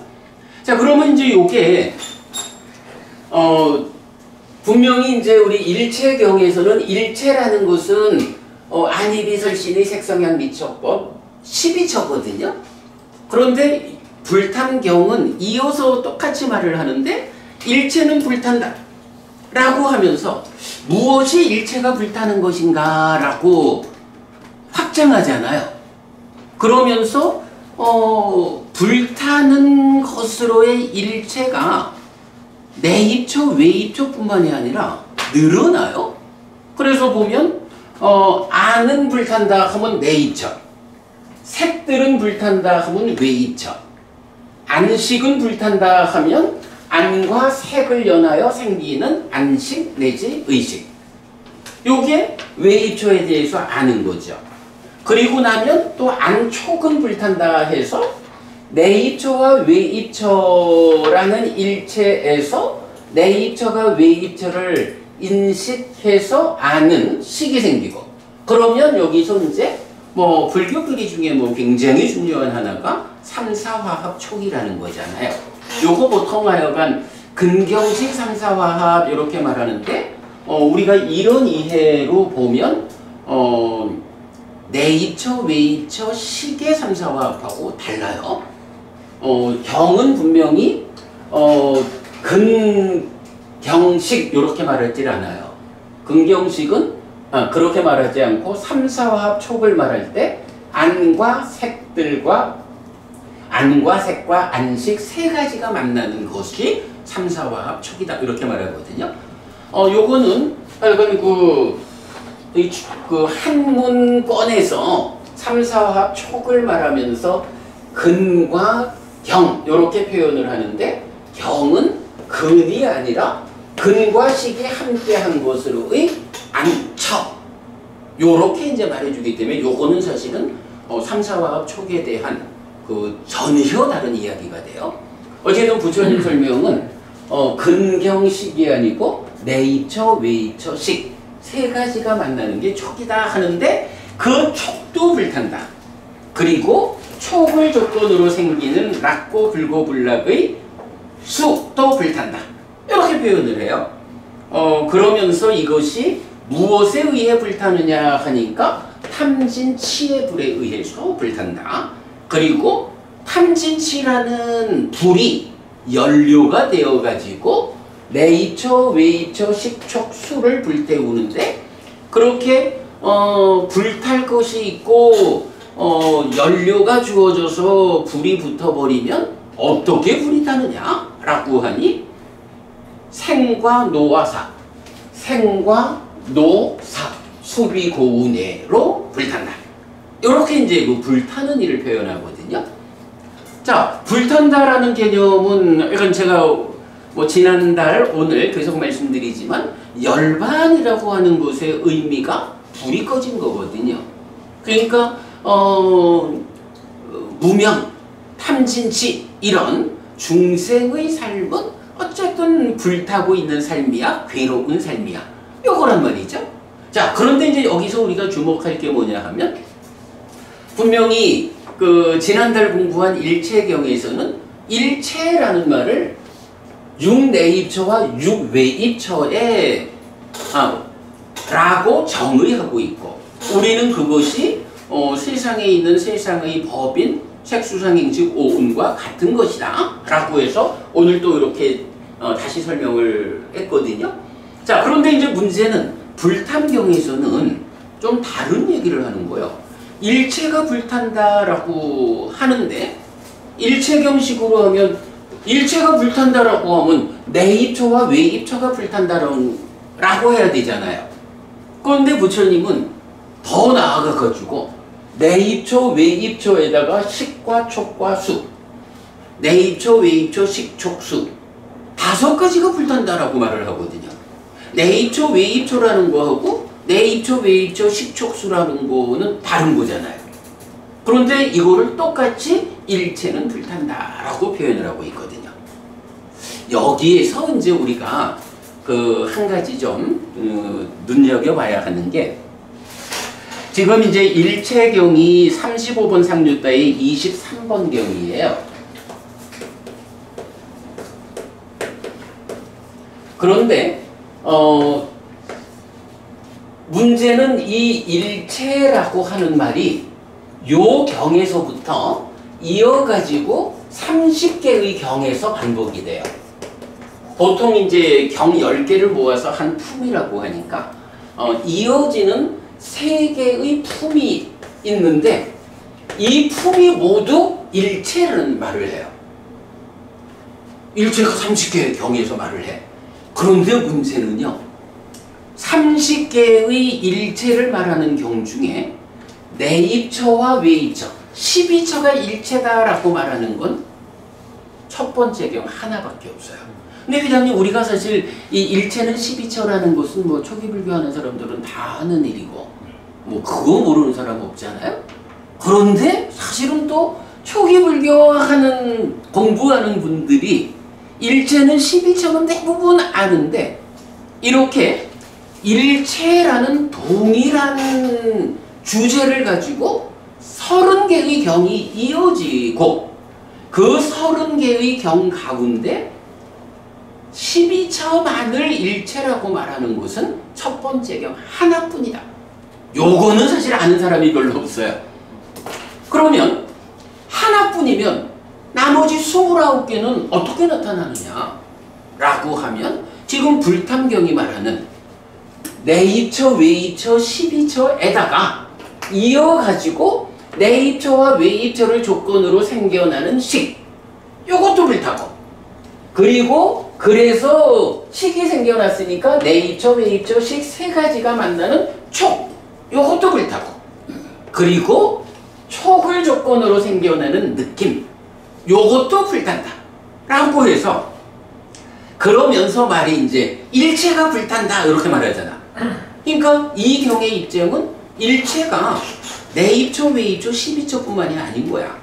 자, 그러면 이제 요게, 분명히 이제 우리 일체경에서는 일체라는 것은 안이비 설신의 색성향 미처법 12처거든요. 그런데 불탄경은 이어서 똑같이 말을 하는데 일체는 불탄다 라고 하면서 무엇이 일체가 불타는 것인가 라고 확장하잖아요. 그러면서 불타는 것으로의 일체가 내입처, 외입처뿐만이 아니라 늘어나요. 그래서 보면 안은 불탄다 하면 내입처, 색들은 불탄다 하면 외입처, 안식은 불탄다 하면 안과 색을 연하여 생기는 안식 내지 의식. 요게 외입처에 대해서 아는 거죠. 그리고 나면 또 안촉은 불탄다 해서 내입처와 외입처라는 일체에서 내입처가 외입처를 인식해서 아는 식이 생기고, 그러면 여기서 이제 뭐 불교 크기 중에 뭐 굉장히 중요한 하나가 삼사화합촉이라는 거잖아요. 요거 보통 하여간 근경식 삼사화합 이렇게 말하는데, 우리가 이런 이해로 보면 내입처, 외입처, 식의 삼사화합하고 달라요. 경은 분명히 근경식 이렇게 말하지 않아요. 근경식은 그렇게 말하지 않고 삼사화합 촉을 말할 때 안과 색과 안식 세 가지가 만나는 것이 삼사화합 촉이다 이렇게 말하거든요. 요거는 약간 그 한문권에서 삼사화합 촉을 말하면서 근과 경 이렇게 표현을 하는데, 경은 근이 아니라 근과 식이 함께한 것으로의 안처 요렇게 이제 말해주기 때문에 요거는 사실은 삼사화합 촉에 대한 그 전혀 다른 이야기가 돼요. 어쨌든 부처님 설명은 근경식이 아니고 내입처, 외입처, 식 세 가지가 만나는 게 촉이다 하는데, 그 촉도 불탄다. 그리고 촉을 조건으로 생기는 락고 불고 불락의 수도 불탄다. 이렇게 표현을 해요. 그러면서 이것이 무엇에 의해 불타느냐 하니까 탐진치의 불에 의해서 불탄다. 그리고 탐진치라는 불이 연료가 되어가지고 내입처, 외입처, 식촉, 수를 불태우는데, 그렇게 불탈 것이 있고 연료가 주어져서 불이 붙어버리면 어떻게 불이 타느냐 라고 하니 생과 노와 사, 생과 노사, 수비 고운해로 불탄다. 이렇게 이제 그 불타는 일을 표현하거든요. 자, 불탄다라는 개념은 이건 제가 뭐 지난달 오늘 계속 말씀드리지만 열반이라고 하는 것의 의미가 불이 꺼진 거거든요. 그러니까 무명, 탐진치 이런 중생의 삶은 어쨌든 불타고 있는 삶이야, 괴로운 삶이야, 요거란 말이죠. 자, 그런데 이제 여기서 우리가 주목할 게 뭐냐 하면, 분명히 그 지난달 공부한 일체경에서는 일체라는 말을 육내입처와 육외입처에 라고 정의하고 있고, 우리는 그것이 세상에 있는 세상의 법인 색수상행식 오운과 같은 것이다 라고 해서 오늘 또 이렇게 다시 설명을 했거든요. 자, 그런데 이제 문제는 불탐경에서는 좀 다른 얘기를 하는 거예요. 일체가 불탄다라고 하는데, 일체경식으로 하면 일체가 불탄다라고 하면 내입처와 외입처가 불탄다라고 해야 되잖아요. 그런데 부처님은 더 나아가가지고 내입처, 외입처에다가 식과 촉과 수, 내입처, 외입처, 식, 촉, 수 5가지가 불탄다라고 말을 하거든요. 내입처, 외입처라는 거하고 내입처, 외입처, 식, 촉, 수라는 거는 다른 거잖아요. 그런데 이거를 똑같이 일체는 불탄다라고 표현을 하고 있거든요. 여기에서 이제 우리가 그 한 가지 좀 눈여겨봐야 하는 게, 지금 이제 일체경이 35번 상류따의 23번 경이에요. 그런데 문제는 이 일체라고 하는 말이 요 경에서부터 이어가지고 30개의 경에서 반복이 돼요. 보통 이제 경 10개를 모아서 한 품이라고 하니까 이어지는 3개의 품이 있는데, 이 품이 모두 일체라는 말을 해요. 일체가 30개의 경에서 말을 해. 그런데 문제는요. 30개의 일체를 말하는 경 중에 내입처와 외입처, 12처가 일체다라고 말하는 건 첫 번째 경 하나밖에 없어요. 근데 회장님, 우리가 사실 이 일체는 12처라는 것은 뭐 초기 불교하는 사람들은 다 아는 일이고 뭐 그거 모르는 사람 없잖아요. 그런데 사실은 또 초기 불교하는 공부하는 분들이 일체는 12처는 대부분 아는데 이렇게 일체라는 동일한 주제를 가지고 30개의 경이 이어지고 그 30개의 경 가운데 12처만을 일체라고 말하는 것은 첫 번째 경 하나뿐이다. 요거는 사실 아는 사람이 별로 없어요. 그러면 하나뿐이면 나머지 29개는 어떻게 나타나느냐 라고 하면 지금 불탐경이 말하는 내입처, 외입처, 12처에다가 이어가지고 내입처와 외입처를 조건으로 생겨나는 식, 요것도 불타고, 그리고 그래서 식이 생겨났으니까 내입처, 외입처, 식 세 가지가 만나는 촉, 요것도 불타고, 그리고 촉을 조건으로 생겨나는 느낌, 요것도 불탄다 라고 해서, 그러면서 말이 이제 일체가 불탄다 이렇게 말하잖아. 그러니까 이 경의 입장은 일체가 내입처, 외입처, 12처뿐만이 아닌 거야.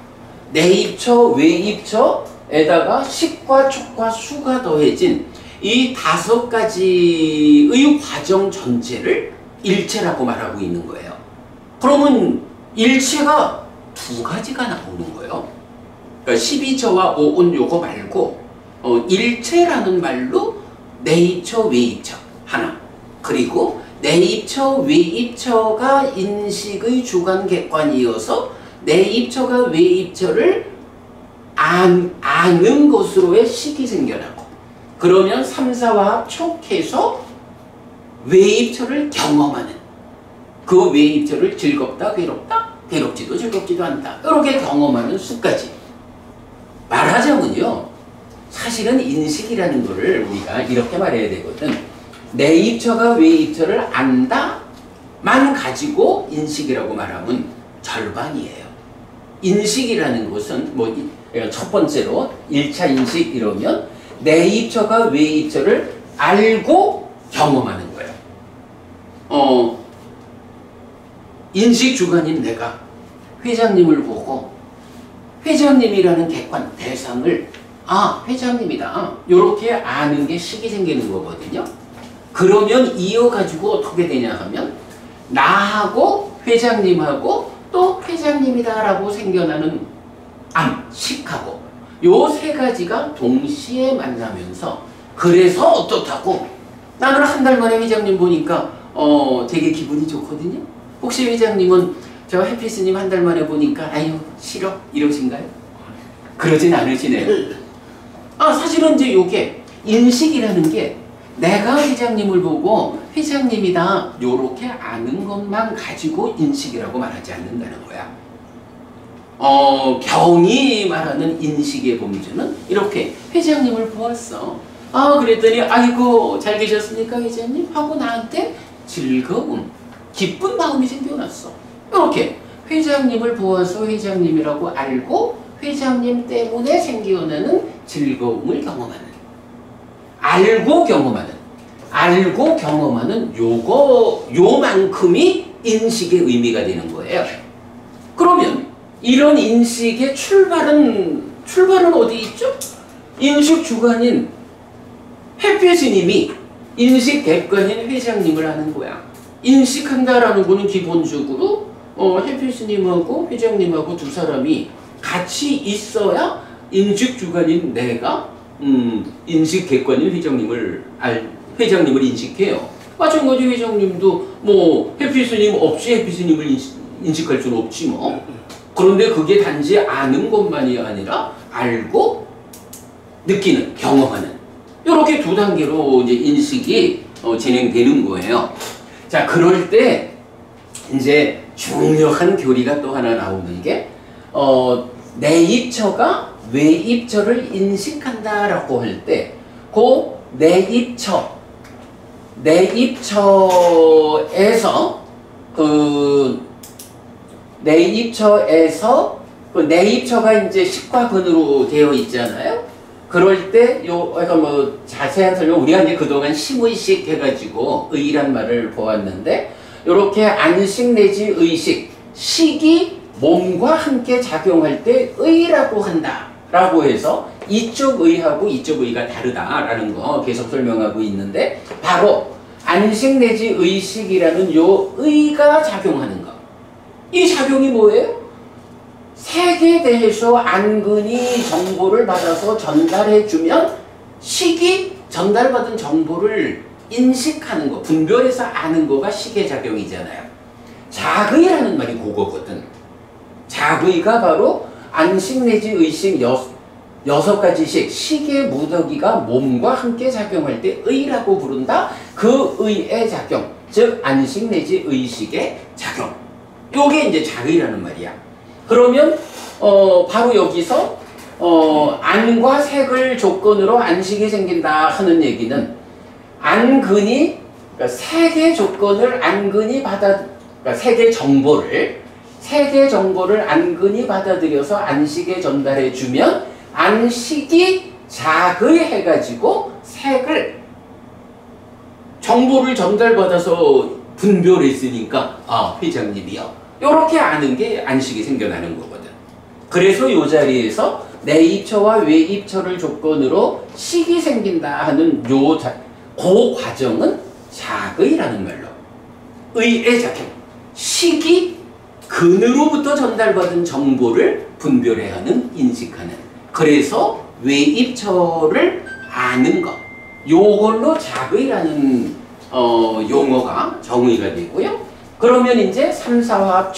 내입처, 외입처에다가 식과 촉과 수가 더해진 이 5가지의 과정 전체를 일체라고 말하고 있는 거예요. 그러면 일체가 2가지가 나오는 거예요. 그러니까 12처와 오온 요거 말고 일체라는 말로 내입처, 외입처 하나, 그리고 내입처, 외입처가 인식의 주관 객관이어서 내입처가 외입처를 아는 것으로의 식이 생겨나고, 그러면 3, 4와 촉해서 외입처를 경험하는, 그 외입처를 즐겁다, 괴롭다, 괴롭지도 즐겁지도 않다 이렇게 경험하는 수까지. 말하자면요, 사실은 인식이라는 거를 우리가 이렇게 말해야 되거든. 내입처가 외입처를 안다만 가지고 인식이라고 말하면 절반이에요. 인식이라는 것은 첫 번째로 1차 인식 이러면 내입처가 외입처를 알고 경험하는 거예요. 인식 주관인 내가 회장님을 보고 회장님이라는 객관 대상을 회장님이다 이렇게 아는 게 식이 생기는 거거든요. 그러면 이어가지고 어떻게 되냐 하면 나하고 회장님하고 또 회장님이다 라고 생겨나는 식하고 요 3가지가 동시에 만나면서, 그래서 어떻다고 나는 한 달 만에 회장님 보니까 되게 기분이 좋거든요. 혹시 회장님은 저 해피스님 한 달 만에 보니까 아유 싫어 이러신가요? 그러진 않으시네요. 사실은 이제 요게 인식이라는 게 내가 회장님을 보고 회장님이다 요렇게 아는 것만 가지고 인식이라고 말하지 않는다는 거야. 경이 말하는 인식의 범주는 이렇게 회장님을 보았어. 그랬더니 아이고 잘 계셨습니까 회장님? 하고 나한테 즐거움, 기쁜 마음이 생겨났어. 이렇게 회장님을 보아서 회장님이라고 알고 회장님 때문에 생겨나는 즐거움을 경험하는, 알고 경험하는 요만큼이 인식의 의미가 되는 거예요. 그러면 이런 인식의 출발은 어디 있죠? 인식 주관인 해피스님이 인식 객관인 회장님을 하는 거야. 인식한다라는 거는 기본적으로 해피스님하고 회장님하고 두 사람이 같이 있어야 인식 주관인 내가 인식 객관인 회장님을 인식해요. 마찬가지 회장님도 해피스님 없이 해피스님을 인식할 수는 없지 뭐. 그런데 그게 단지 아는 것만이 아니라 알고 느끼는, 경험하는 이렇게 2단계로 이제 인식이 진행되는 거예요. 자, 그럴 때 이제 중요한 교리가 또 하나 나오는 게 내입처가 외입처를 인식한다라고 할 때, 그 내입처에서 그 내입처가 이제 식과 근으로 되어 있잖아요. 그럴 때 그러니까 뭐 자세한 설명 우리가 이제 그동안 심의식 해가지고 의란 말을 보았는데, 이렇게 안식 내지 의식, 식이 몸과 함께 작용할 때 의라고 한다라고 해서 이쪽 의하고 이쪽 의가 다르다라는 거 계속 설명하고 있는데, 바로 안식 내지 의식이라는 요 의가 작용하는 거. 이 작용이 뭐예요? 색에 대해서 안근이 정보를 받아서 전달해주면 식이 전달받은 정보를 인식하는 거, 분별해서 아는 거가 식의 작용이잖아요. 작의라는 말이 그거거든. 작의가 바로 안식 내지 의식 여섯 가지씩, 식의 무더기가 몸과 함께 작용할 때 의라고 부른다. 그 의의 작용, 즉 안식 내지 의식의 작용. 요게 이제 작의라는 말이야. 그러면 바로 여기서 안과 색을 조건으로 안식이 생긴다 하는 얘기는, 안근이, 그러니까 색의 조건을 안근이 그러니까 색의 정보를 안근이 받아들여서 안식에 전달해 주면 안식이 작의해가지고 색을, 정보를 전달받아서 분별했으니까 회장님이요, 요렇게 아는 게 안식이 생겨나는 거거든. 그래서 이 자리에서 내입처와 외입처를 조건으로 식이 생긴다 하는 그 과정은 작의라는 말로, 의의 작용, 식이 근으로부터 전달받은 정보를 분별해야 하는, 인식하는, 그래서 외입처를 아는 것, 요걸로 작의라는 용어가 정의가 되고요. 그러면 이제 3사화합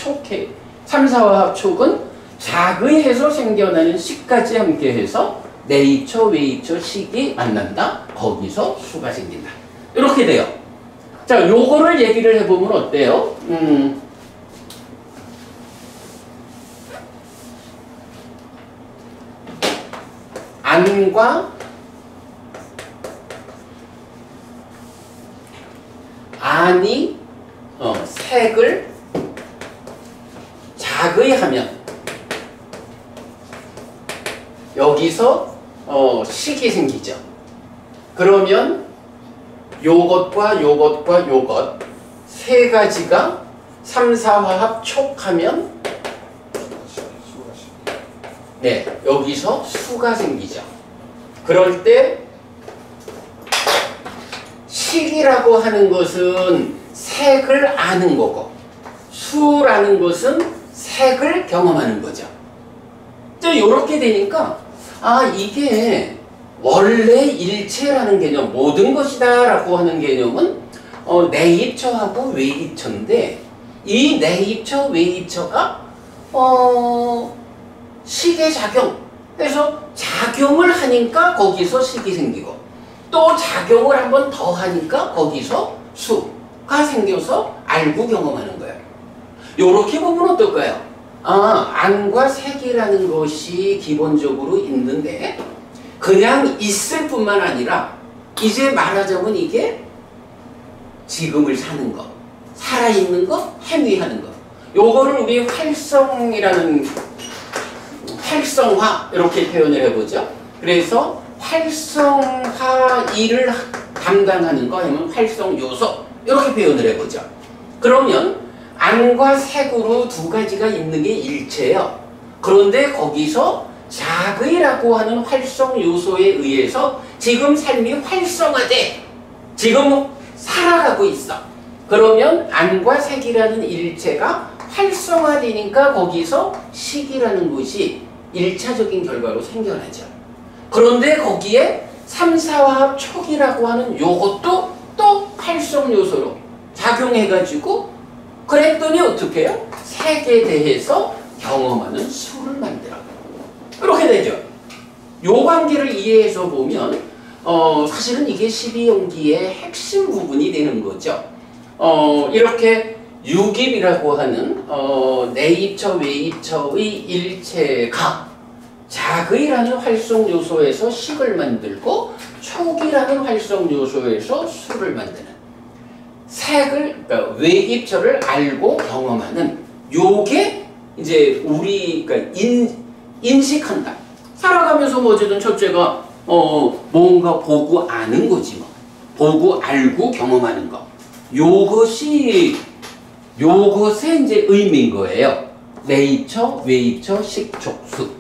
촉은 작의해서 생겨나는 식까지 함께해서 내입처, 외입처, 식이 만난다. 거기서 수가 생긴다. 이렇게 돼요. 자, 요거를 얘기를 해보면 어때요? 안이 색을 작의하면 여기서 식이 생기죠. 그러면 요것과 요것과 요것 세 가지가 3,4화합 촉하면 여기서 수가 생기죠. 그럴 때 식이라고 하는 것은 색을 아는 거고, 수라는 것은 색을 경험하는 거죠. 이렇게 되니까 이게 원래 일체라는 개념, 모든 것이다 라고 하는 개념은 내입처하고 외입처인데, 이 내입처, 외입처가 식의 작용, 그래서 작용을 하니까 거기서 식이 생기고, 또 작용을 한번 더 하니까 거기서 수가 생겨서 알고 경험하는 거예요. 요렇게 보면 어떨까요? 안과 색이라는 것이 기본적으로 있는데, 그냥 있을 뿐만 아니라 이제 말하자면 이게 지금을 사는 것, 살아있는 것, 행위하는 것, 요거를 우리 활성화 이렇게 표현을 해보죠. 그래서 활성화 일을 담당하는 거 아니면 활성 요소 이렇게 표현을 해보죠. 그러면 안과 색으로 두 가지가 있는 게 일체예요. 그런데 거기서 작의라고 하는 활성 요소에 의해서 지금 삶이 활성화돼, 지금 살아가고 있어. 그러면 안과 색이라는 일체가 활성화되니까 거기서 식이라는 것이 1차적인 결과로 생겨나죠. 그런데 거기에 3,4화합 촉이라고 하는 요것도 또 활성 요소로 작용해가지고, 그랬더니 어떻게 해요? 색에 대해서 경험하는 수를 만들어. 이렇게 되죠. 요 관계를 이해해서 보면 사실은 이게 12용기의 핵심 부분이 되는 거죠. 이렇게 유깁이라고 하는 내입처, 외입처의 일체가 작의라는 활성 요소에서 식을 만들고 촉이라는 활성 요소에서 수를 만드는 색을 그러니까 외입처를 알고 경험하는 요게 이제 우리 그러니까 인식한다. 살아가면서 뭐 어쨌든 첫째가 뭔가 보고 아는 거지 뭐. 보고 알고 경험하는 거. 요것이 요것의 이제 의미인 거예요. 내입처, 외입처, 식, 촉, 수.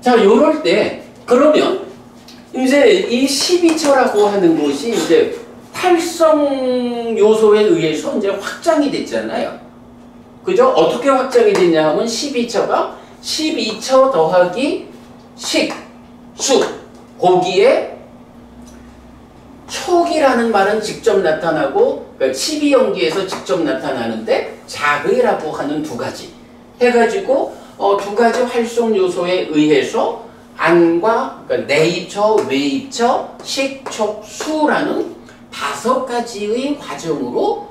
자, 요럴 때 그러면 이제 이 12처라고 하는 것이 이제 활성 요소에 의해서 이제 확장이 됐잖아요. 그죠? 어떻게 확장이 됐냐 하면 12처가 12처 더하기 식, 수. 거기에 촉이라는 말은 직접 나타나고 그러니까 12연기에서 직접 나타나는데 작의라고 하는 두 가지 해가지고 두 가지 활성 요소에 의해서 안과 그러니까 내입처, 외입처, 식, 촉, 수라는 5가지의 과정으로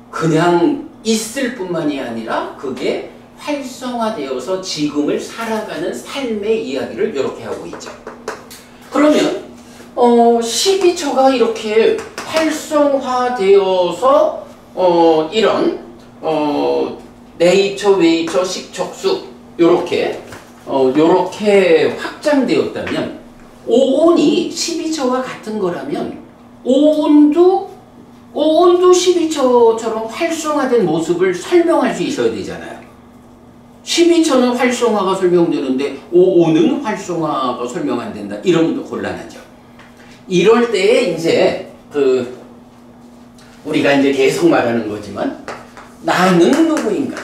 그냥 있을 뿐만이 아니라 그게 활성화되어서 지금을 살아가는 삶의 이야기를 이렇게 하고 있죠. 그러면 12처가 이렇게 활성화되어서 이런 내입처, 외입처, 식촉수 요렇게 확장되었다면 오온이 12처와 같은 거라면 오온도 12처처럼 활성화된 모습을 설명할 수 있어야 되잖아요. 12처는 활성화가 설명되는데 오온은 활성화가 설명 안 된다. 이러면 또 곤란하죠. 이럴 때에 이제 우리가 이제 계속 말하는 거지만 나는 누구인가?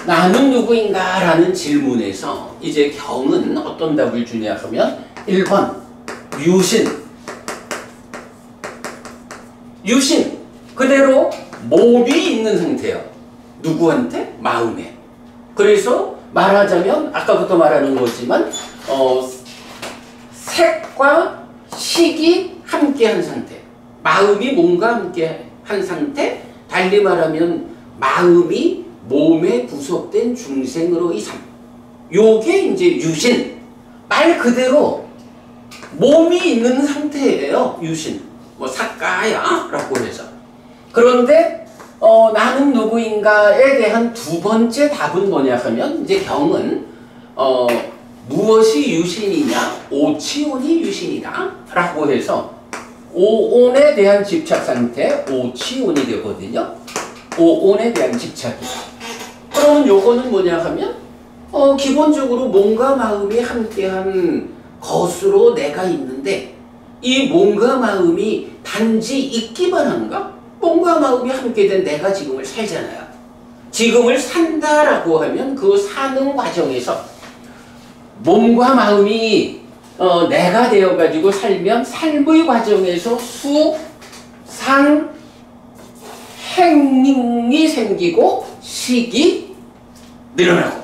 나는 누구인가? 라는 질문에서 이제 경은 어떤 답을 주냐 하면 1번 유신. 유신. 그대로 몸이 있는 상태예요. 누구한테? 마음에. 그래서 말하자면 아까부터 말하는 거지만 색과 식이 함께한 상태. 마음이 몸과 함께한 상태. 달리 말하면 마음이 몸에 구속된 중생으로의 삶. 요게 이제 유신. 말 그대로 몸이 있는 상태예요. 유신. 뭐 사까야 라고 해서. 그런데 나는 누구인가에 대한 두 번째 답은 뭐냐 하면 이제 경은 무엇이 유신이냐? 오치온이 유신이다 라고 해서 오온에 대한 집착 상태 오치온이 되거든요. 오온에 대한 집착이다. 그러면 요거는 뭐냐 하면 기본적으로 몸과 마음이 함께한 것으로 내가 있는데 이 몸과 마음이 단지 있기만 한가? 몸과 마음이 함께된 내가 지금을 살잖아요. 지금을 산다라고 하면 그 사는 과정에서 몸과 마음이 내가 되어가지고 살면 삶의 과정에서 수, 상, 행이 생기고 식이 늘어나고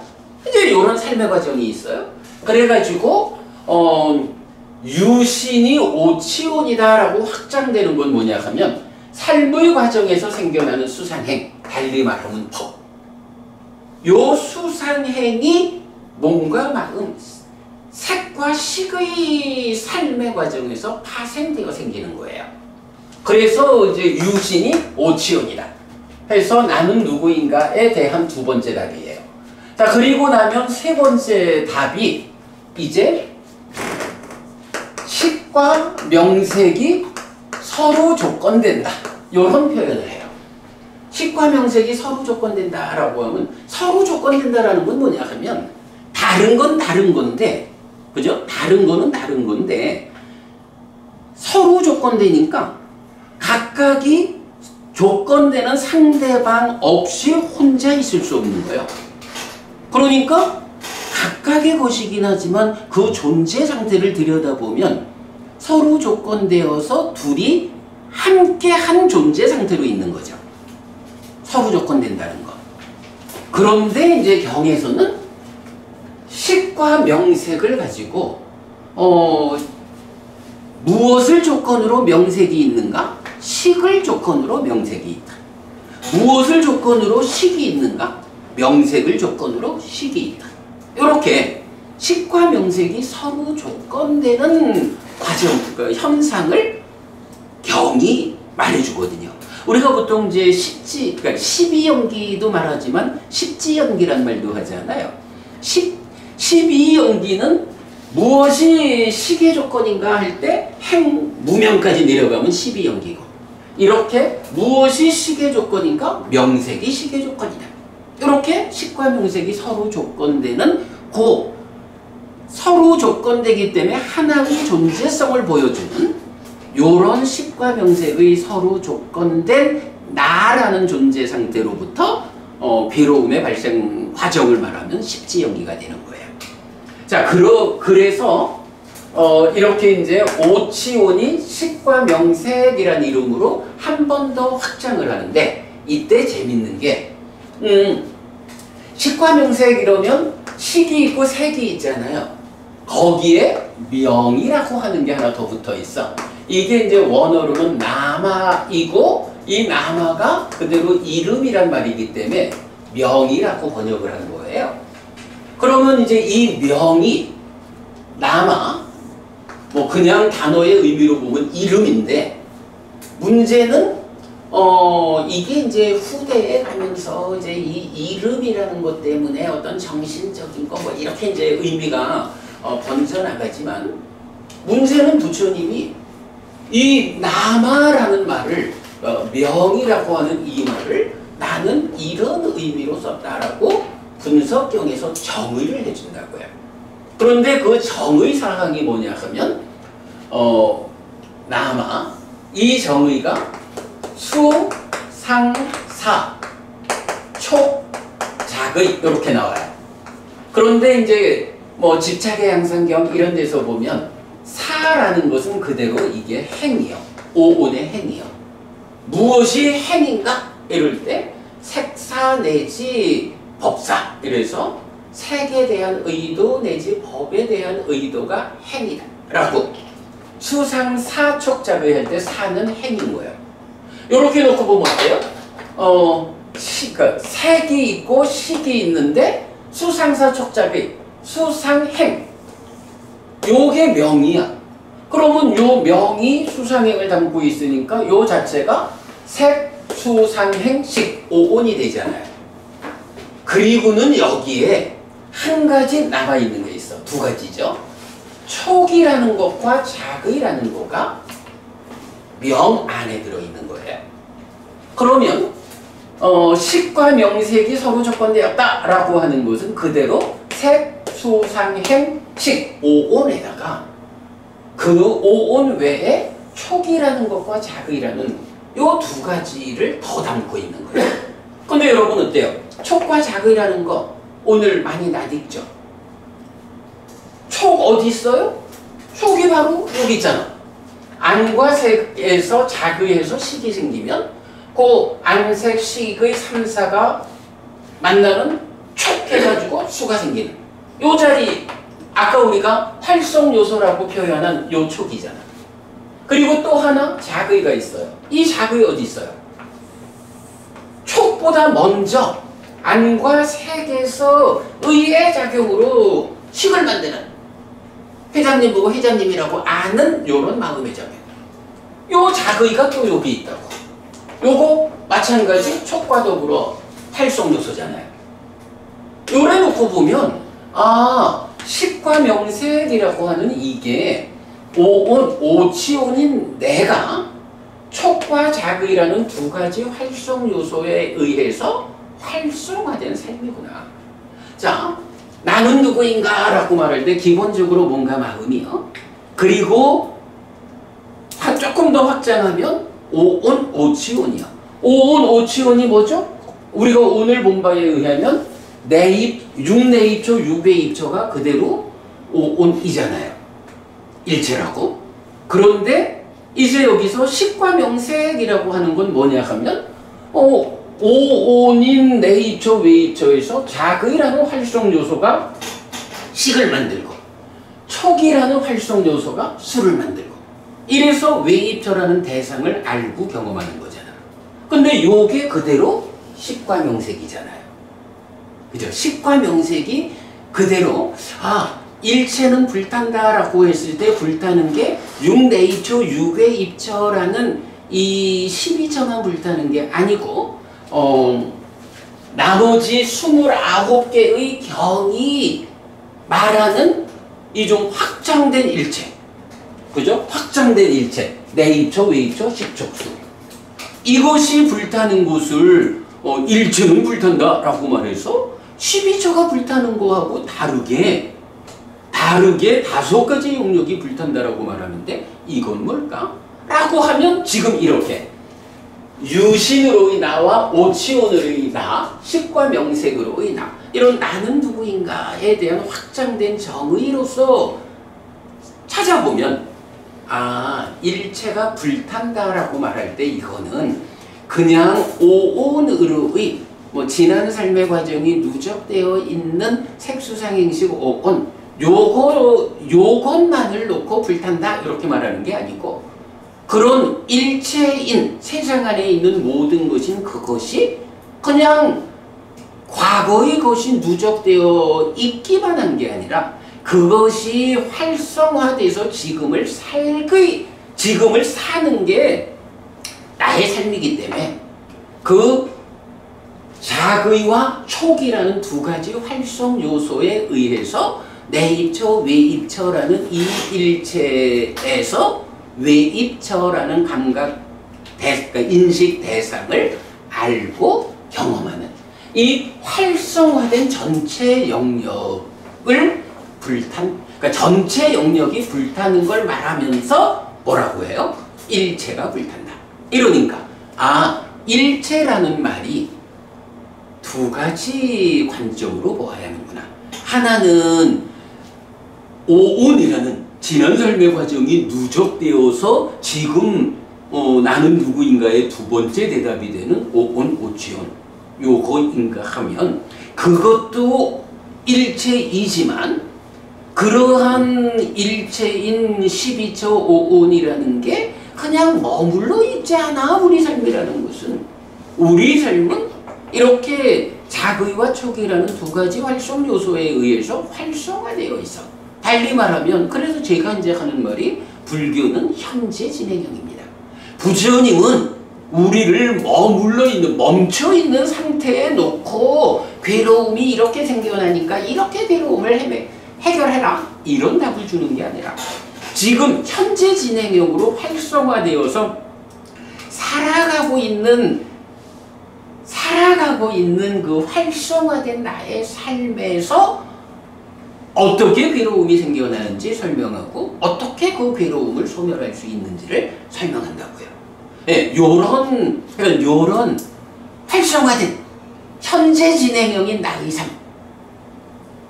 이제 이런 삶의 과정이 있어요. 그래가지고 유신이 오치온이다라고 확장되는 건 뭐냐 하면 삶의 과정에서 생겨나는 수상행, 달리 말하면 법. 요 수상행이 몸과 마음, 색과 식의 삶의 과정에서 파생되어 생기는 거예요. 그래서 이제 유신이 오치온이다. 해서 나는 누구인가에 대한 두 번째 답이에요. 자, 그리고 나면 세 번째 답이 이제 식과 명색이 서로 조건된다. 이런 표현을 해요. 식과 명색이 서로 조건된다라고 하면 서로 조건된다라는 건 뭐냐 하면 다른 건 다른 건데 그죠? 다른 거는 다른 건데 서로 조건되니까 각각이 조건되는 상대방 없이 혼자 있을 수 없는 거예요. 그러니까 각각의 것이긴 하지만 그 존재 상태를 들여다보면 서로 조건되어서 둘이 함께한 존재 상태로 있는 거죠. 서로 조건된다는 거. 그런데 이제 경에서는 식과 명색을 가지고 무엇을 조건으로 명색이 있는가? 식을 조건으로 명색이 있다. 무엇을 조건으로 식이 있는가? 명색을 조건으로 식이 있다. 이렇게 식과 명색이 서로 조건되는 과정, 그러니까 현상을 경이 말해주거든요. 우리가 보통 이제 그러니까 십이연기도 말하지만 십지연기란 말도 하잖아요. 십이연기는 무엇이 식의 조건인가 할 때 무명까지 내려가면 십이연기고, 이렇게 무엇이 식의 조건인가? 명색이 식의 조건이다. 이렇게 식과 명색이 서로 조건되는 서로 조건되기 때문에 하나의 존재성을 보여주는 요런 식과 명색의 서로 조건된 나라는 존재 상태로부터 괴로움의 발생 과정을 말하면 십지연기가 되는 거예요. 자, 그래서 이렇게 이제 오치온이 식과 명색이라는 이름으로 한 번 더 확장을 하는데, 이때 재밌는 게 식과 명색 이러면 식이 있고 색이 있잖아요. 거기에 명이라고 하는 게 하나 더 붙어 있어. 이게 이제 원어로는 남아이고, 이 남아가 그대로 이름이란 말이기 때문에 명이라고 번역을 한 거예요. 그러면 이제 이 명이 남아, 뭐 그냥 단어의 의미로 보면 이름인데, 문제는 이게 이제 후대에 가면서 이제 이 이름이라는 것 때문에 어떤 정신적인 거 뭐 이렇게 이제 의미가 번져나가지만, 문제는 부처님이 이 남아라는 말을 명이라고 하는 이 말을 나는 이런 의미로 썼다라고 분석경에서 정의를 해준다고요. 그런데 그 정의 사항이 뭐냐 하면 남아, 이 정의가 수, 상, 사, 촉, 작의 이렇게 나와요. 그런데 이제 뭐 집착의 양상경 이런 데서 보면 사라는 것은 그대로 이게 행이요. 오온의 행이요. 무엇이 행인가? 이럴 때 색사 내지 법사, 이래서 색에 대한 의도 내지 법에 대한 의도가 행이다 라고, 수상사촉작의 할 때 사는 행인 거예요. 이렇게 놓고 보면 어때요? 그러니까 색이 있고 식이 있는데 수상사촉작의 수상행, 요게 명이야. 그러면 요 명이 수상행을 담고 있으니까 요 자체가 색, 수상행, 식, 오온이 되잖아요. 그리고는 여기에 한 가지 남아있는 게 있어. 두 가지죠. 촉이라는 것과 작의라는 거가 명 안에 들어있는 거예요. 그러면 식과 명색이 서로 조건되었다라고 하는 것은 그대로 색, 수상행, 식, 오온에다가 그 오온 외에 촉이라는 것과 작의라는 요 두 가지를 더 담고 있는 거예요. 근데 여러분 어때요? 촉과 작의라는 거 오늘 많이 낯익죠? 촉 어디 있어요? 촉이 바로 여기 있잖아. 안과 색에서 작의해서 식이 생기면 그 안색, 식의 3사가 만나는 촉 해가지고 수가 생기는 요 자리, 아까 우리가 활성 요소라고 표현한 요 촉이잖아. 그리고 또 하나 작의가 있어요. 이 작의 어디 있어요? 촉보다 먼저 안과 색에서 의의 작용으로 식을 만드는, 회장님 보고 회장님이라고 아는 요런 마음의 작용. 요 작의가 또 여기 있다고. 요거 마찬가지 촉과 더불어 활성 요소잖아요. 요래 놓고 보면 식과 명색이라고 하는 이게 오온, 오치온인 내가 촉과 작의라는 두 가지 활성 요소에 의해서 활성화된 삶이구나. 자, 나는 누구인가 라고 말할 때 기본적으로 뭔가 마음이요. 그리고 조금 더 확장하면 오온, 오치온이요. 오온, 오치온이 뭐죠? 우리가 오늘 본 바에 의하면 육내입초, 유배입초가 그대로 오온이잖아요. 일체라고. 그런데 이제 여기서 식과 명색이라고 하는 건 뭐냐 하면 오온인 내입초, 외입초에서 작의라는 활성 요소가 식을 만들고 촉이라는 활성 요소가 수를 만들고, 이래서 외입초라는 대상을 알고 경험하는 거잖아. 근데 요게 그대로 식과 명색이잖아요. 그죠? 식과 명색이 그대로 일체는 불탄다라고 했을 때 불타는 게 6내입처, 6의 입처라는 이 12처만 불타는 게 아니고 나머지 29개의 경이 말하는 이 좀 확장된 일체, 그죠? 확장된 일체, 내입처, 외입처, 식척수, 이것이 불타는 곳을 일체는 불탄다라고 말해서 12처가 불타는 거하고 다르게 5가지 영역이 불탄다라고 말하는데 이건 뭘까? 라고 하면 지금 이렇게 유신으로의 나와 오치온으로의 나, 식과 명색으로의 나, 이런 나는 누구인가에 대한 확장된 정의로서 찾아보면 일체가 불탄다라고 말할 때 이거는 그냥 오온으로의 지난 삶의 과정이 누적되어 있는 색수상행식 오온 요것만을 놓고 불탄다 이렇게 말하는 게 아니고 그런 일체인 세상 안에 있는 모든 것인 그것이 그냥 과거의 것이 누적되어 있기만 한 게 아니라 그것이 활성화돼서 지금을 사는 게 나의 삶이기 때문에 그 자의와 촉이라는 두 가지 활성 요소에 의해서 내입처, 외입처라는 이 일체에서 외입처라는 그러니까 인식 대상을 알고 경험하는 이 활성화된 전체 영역을 그러니까 전체 영역이 불타는 걸 말하면서 뭐라고 해요? 일체가 불탄다. 이러니까 일체라는 말이 두 가지 관점으로 보아야 하는구나. 하나는 오온이라는 지난 삶의 과정이 누적되어서 지금 나는 누구인가의 두 번째 대답이 되는 오온, 오치온 요거인가 하면 그것도 일체이지만 그러한 일체인 12처 오온이라는 게 그냥 머물러 있지 않아. 우리 삶이라는 것은 우리 삶은 이렇게 자의와 촉이라는 두 가지 활성 요소에 의해서 활성화되어 있어. 달리 말하면 그래서 제가 이제 하는 말이 불교는 현재 진행형입니다. 부처님은 우리를 멈춰있는 상태에 놓고 괴로움이 이렇게 생겨나니까 이렇게 괴로움을 해결해라 이런 답을 주는 게 아니라 지금 현재 진행형으로 활성화되어서 살아가고 있는 그 활성화된 나의 삶에서 어떻게 괴로움이 생겨나는지 설명하고 어떻게 그 괴로움을 소멸할 수 있는지를 설명한다고요. 요런 활성화된 현재 진행형인 나의 삶,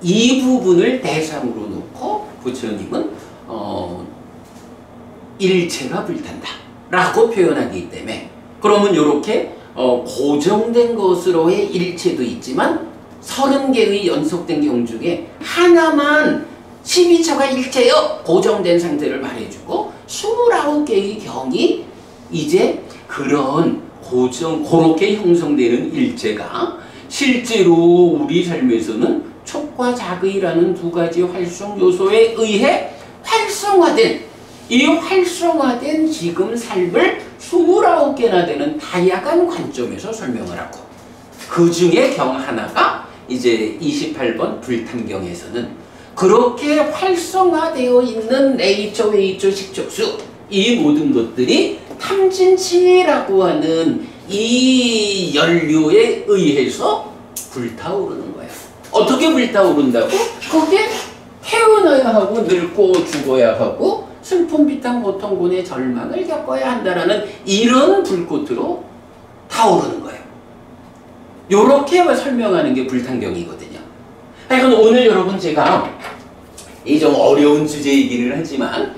이 부분을 대상으로 놓고 부처님은 일체가 불탄다 라고 표현하기 때문에 그러면 이렇게 고정된 것으로의 일체도 있지만 30개의 연속된 경 중에 하나만 12처가 일체요 고정된 상태를 말해주고 29개의 경이 이제 그런 그렇게 형성되는 일체가 실제로 우리 삶에서는 촉과 자의라는 두 가지 활성 요소에 의해 활성화된 지금 삶을 29개나 되는 다양한 관점에서 설명을 하고 그 중에 경 하나가 이제 28번 불탄경에서는 그렇게 활성화되어 있는 내입처, 외입처, 식척수 이 모든 것들이 탐진치라고 하는 이 연료에 의해서 불타오르는 거야. 어떻게 불타오른다고? 그게 태어나야 하고 늙고 죽어야 하고 슬픔, 비탄, 고통, 고뇌, 절망을 겪어야 한다라는 이런 불꽃으로 타오르는 거예요. 요렇게 설명하는 게 불탄경이거든요. 그러니까 오늘 여러분 제가 이 좀 어려운 주제이기는 하지만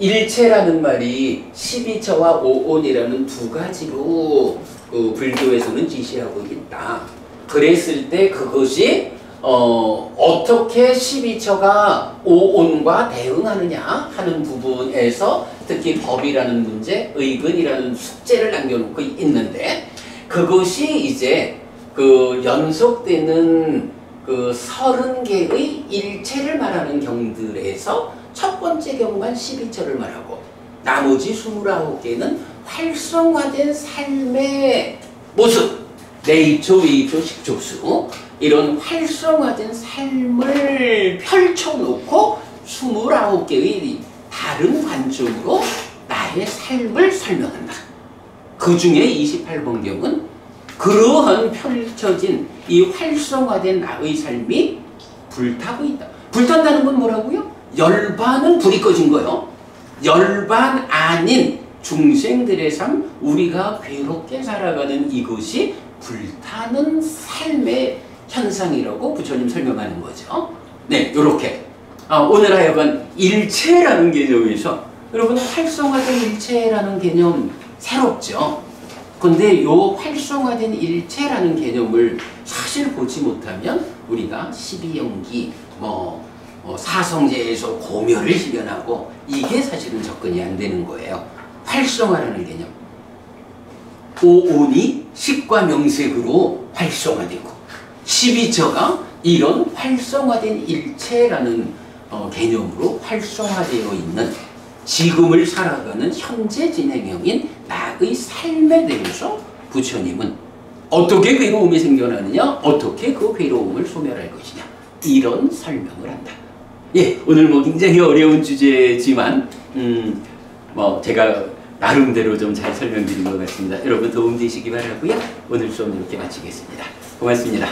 일체라는 말이 12처와 오온이라는 두 가지로 불교에서는 지시하고 있다. 그랬을 때 그것이 어떻게 12처가 오온과 대응하느냐 하는 부분에서 특히 법이라는 문제, 의근이라는 숙제를 남겨놓고 있는데 그것이 이제 그 연속되는 그 30개의 일체를 말하는 경들에서 첫 번째 경만 12처를 말하고 나머지 29개는 활성화된 삶의 모습, 내입초, 외입초, 식초수 이런 활성화된 삶을 펼쳐놓고 29개의 다른 관점으로 나의 삶을 설명한다. 그 중에 28번경은 그러한 펼쳐진 이 활성화된 나의 삶이 불타고 있다. 불탄다는 건 뭐라고요? 열반은 불이 꺼진 거요. 열반 아닌 중생들의 삶, 우리가 괴롭게 살아가는 이것이 불타는 삶의 현상이라고 부처님 설명하는 거죠. 네, 요렇게. 오늘 하여간 일체라는 개념에서 여러분 활성화된 일체라는 개념 새롭죠? 근데 요 활성화된 일체라는 개념을 사실 보지 못하면 우리가 12연기, 사성제에서 고멸을 실현하고 이게 사실은 접근이 안 되는 거예요. 활성화라는 개념. 오온이 식과 명색으로 활성화되고 12처가 이런 활성화된 일체라는 개념으로 활성화되어 있는 지금을 살아가는 현재 진행형인 나의 삶에 대해서 부처님은 어떻게 괴로움이 생겨나느냐, 어떻게 그 괴로움을 소멸할 것이냐 이런 설명을 한다. 예, 오늘 굉장히 어려운 주제지만 제가 나름대로 좀 잘 설명드린 것 같습니다. 여러분 도움되시기 바라고요. 오늘 수업 이렇게 마치겠습니다. 고맙습니다.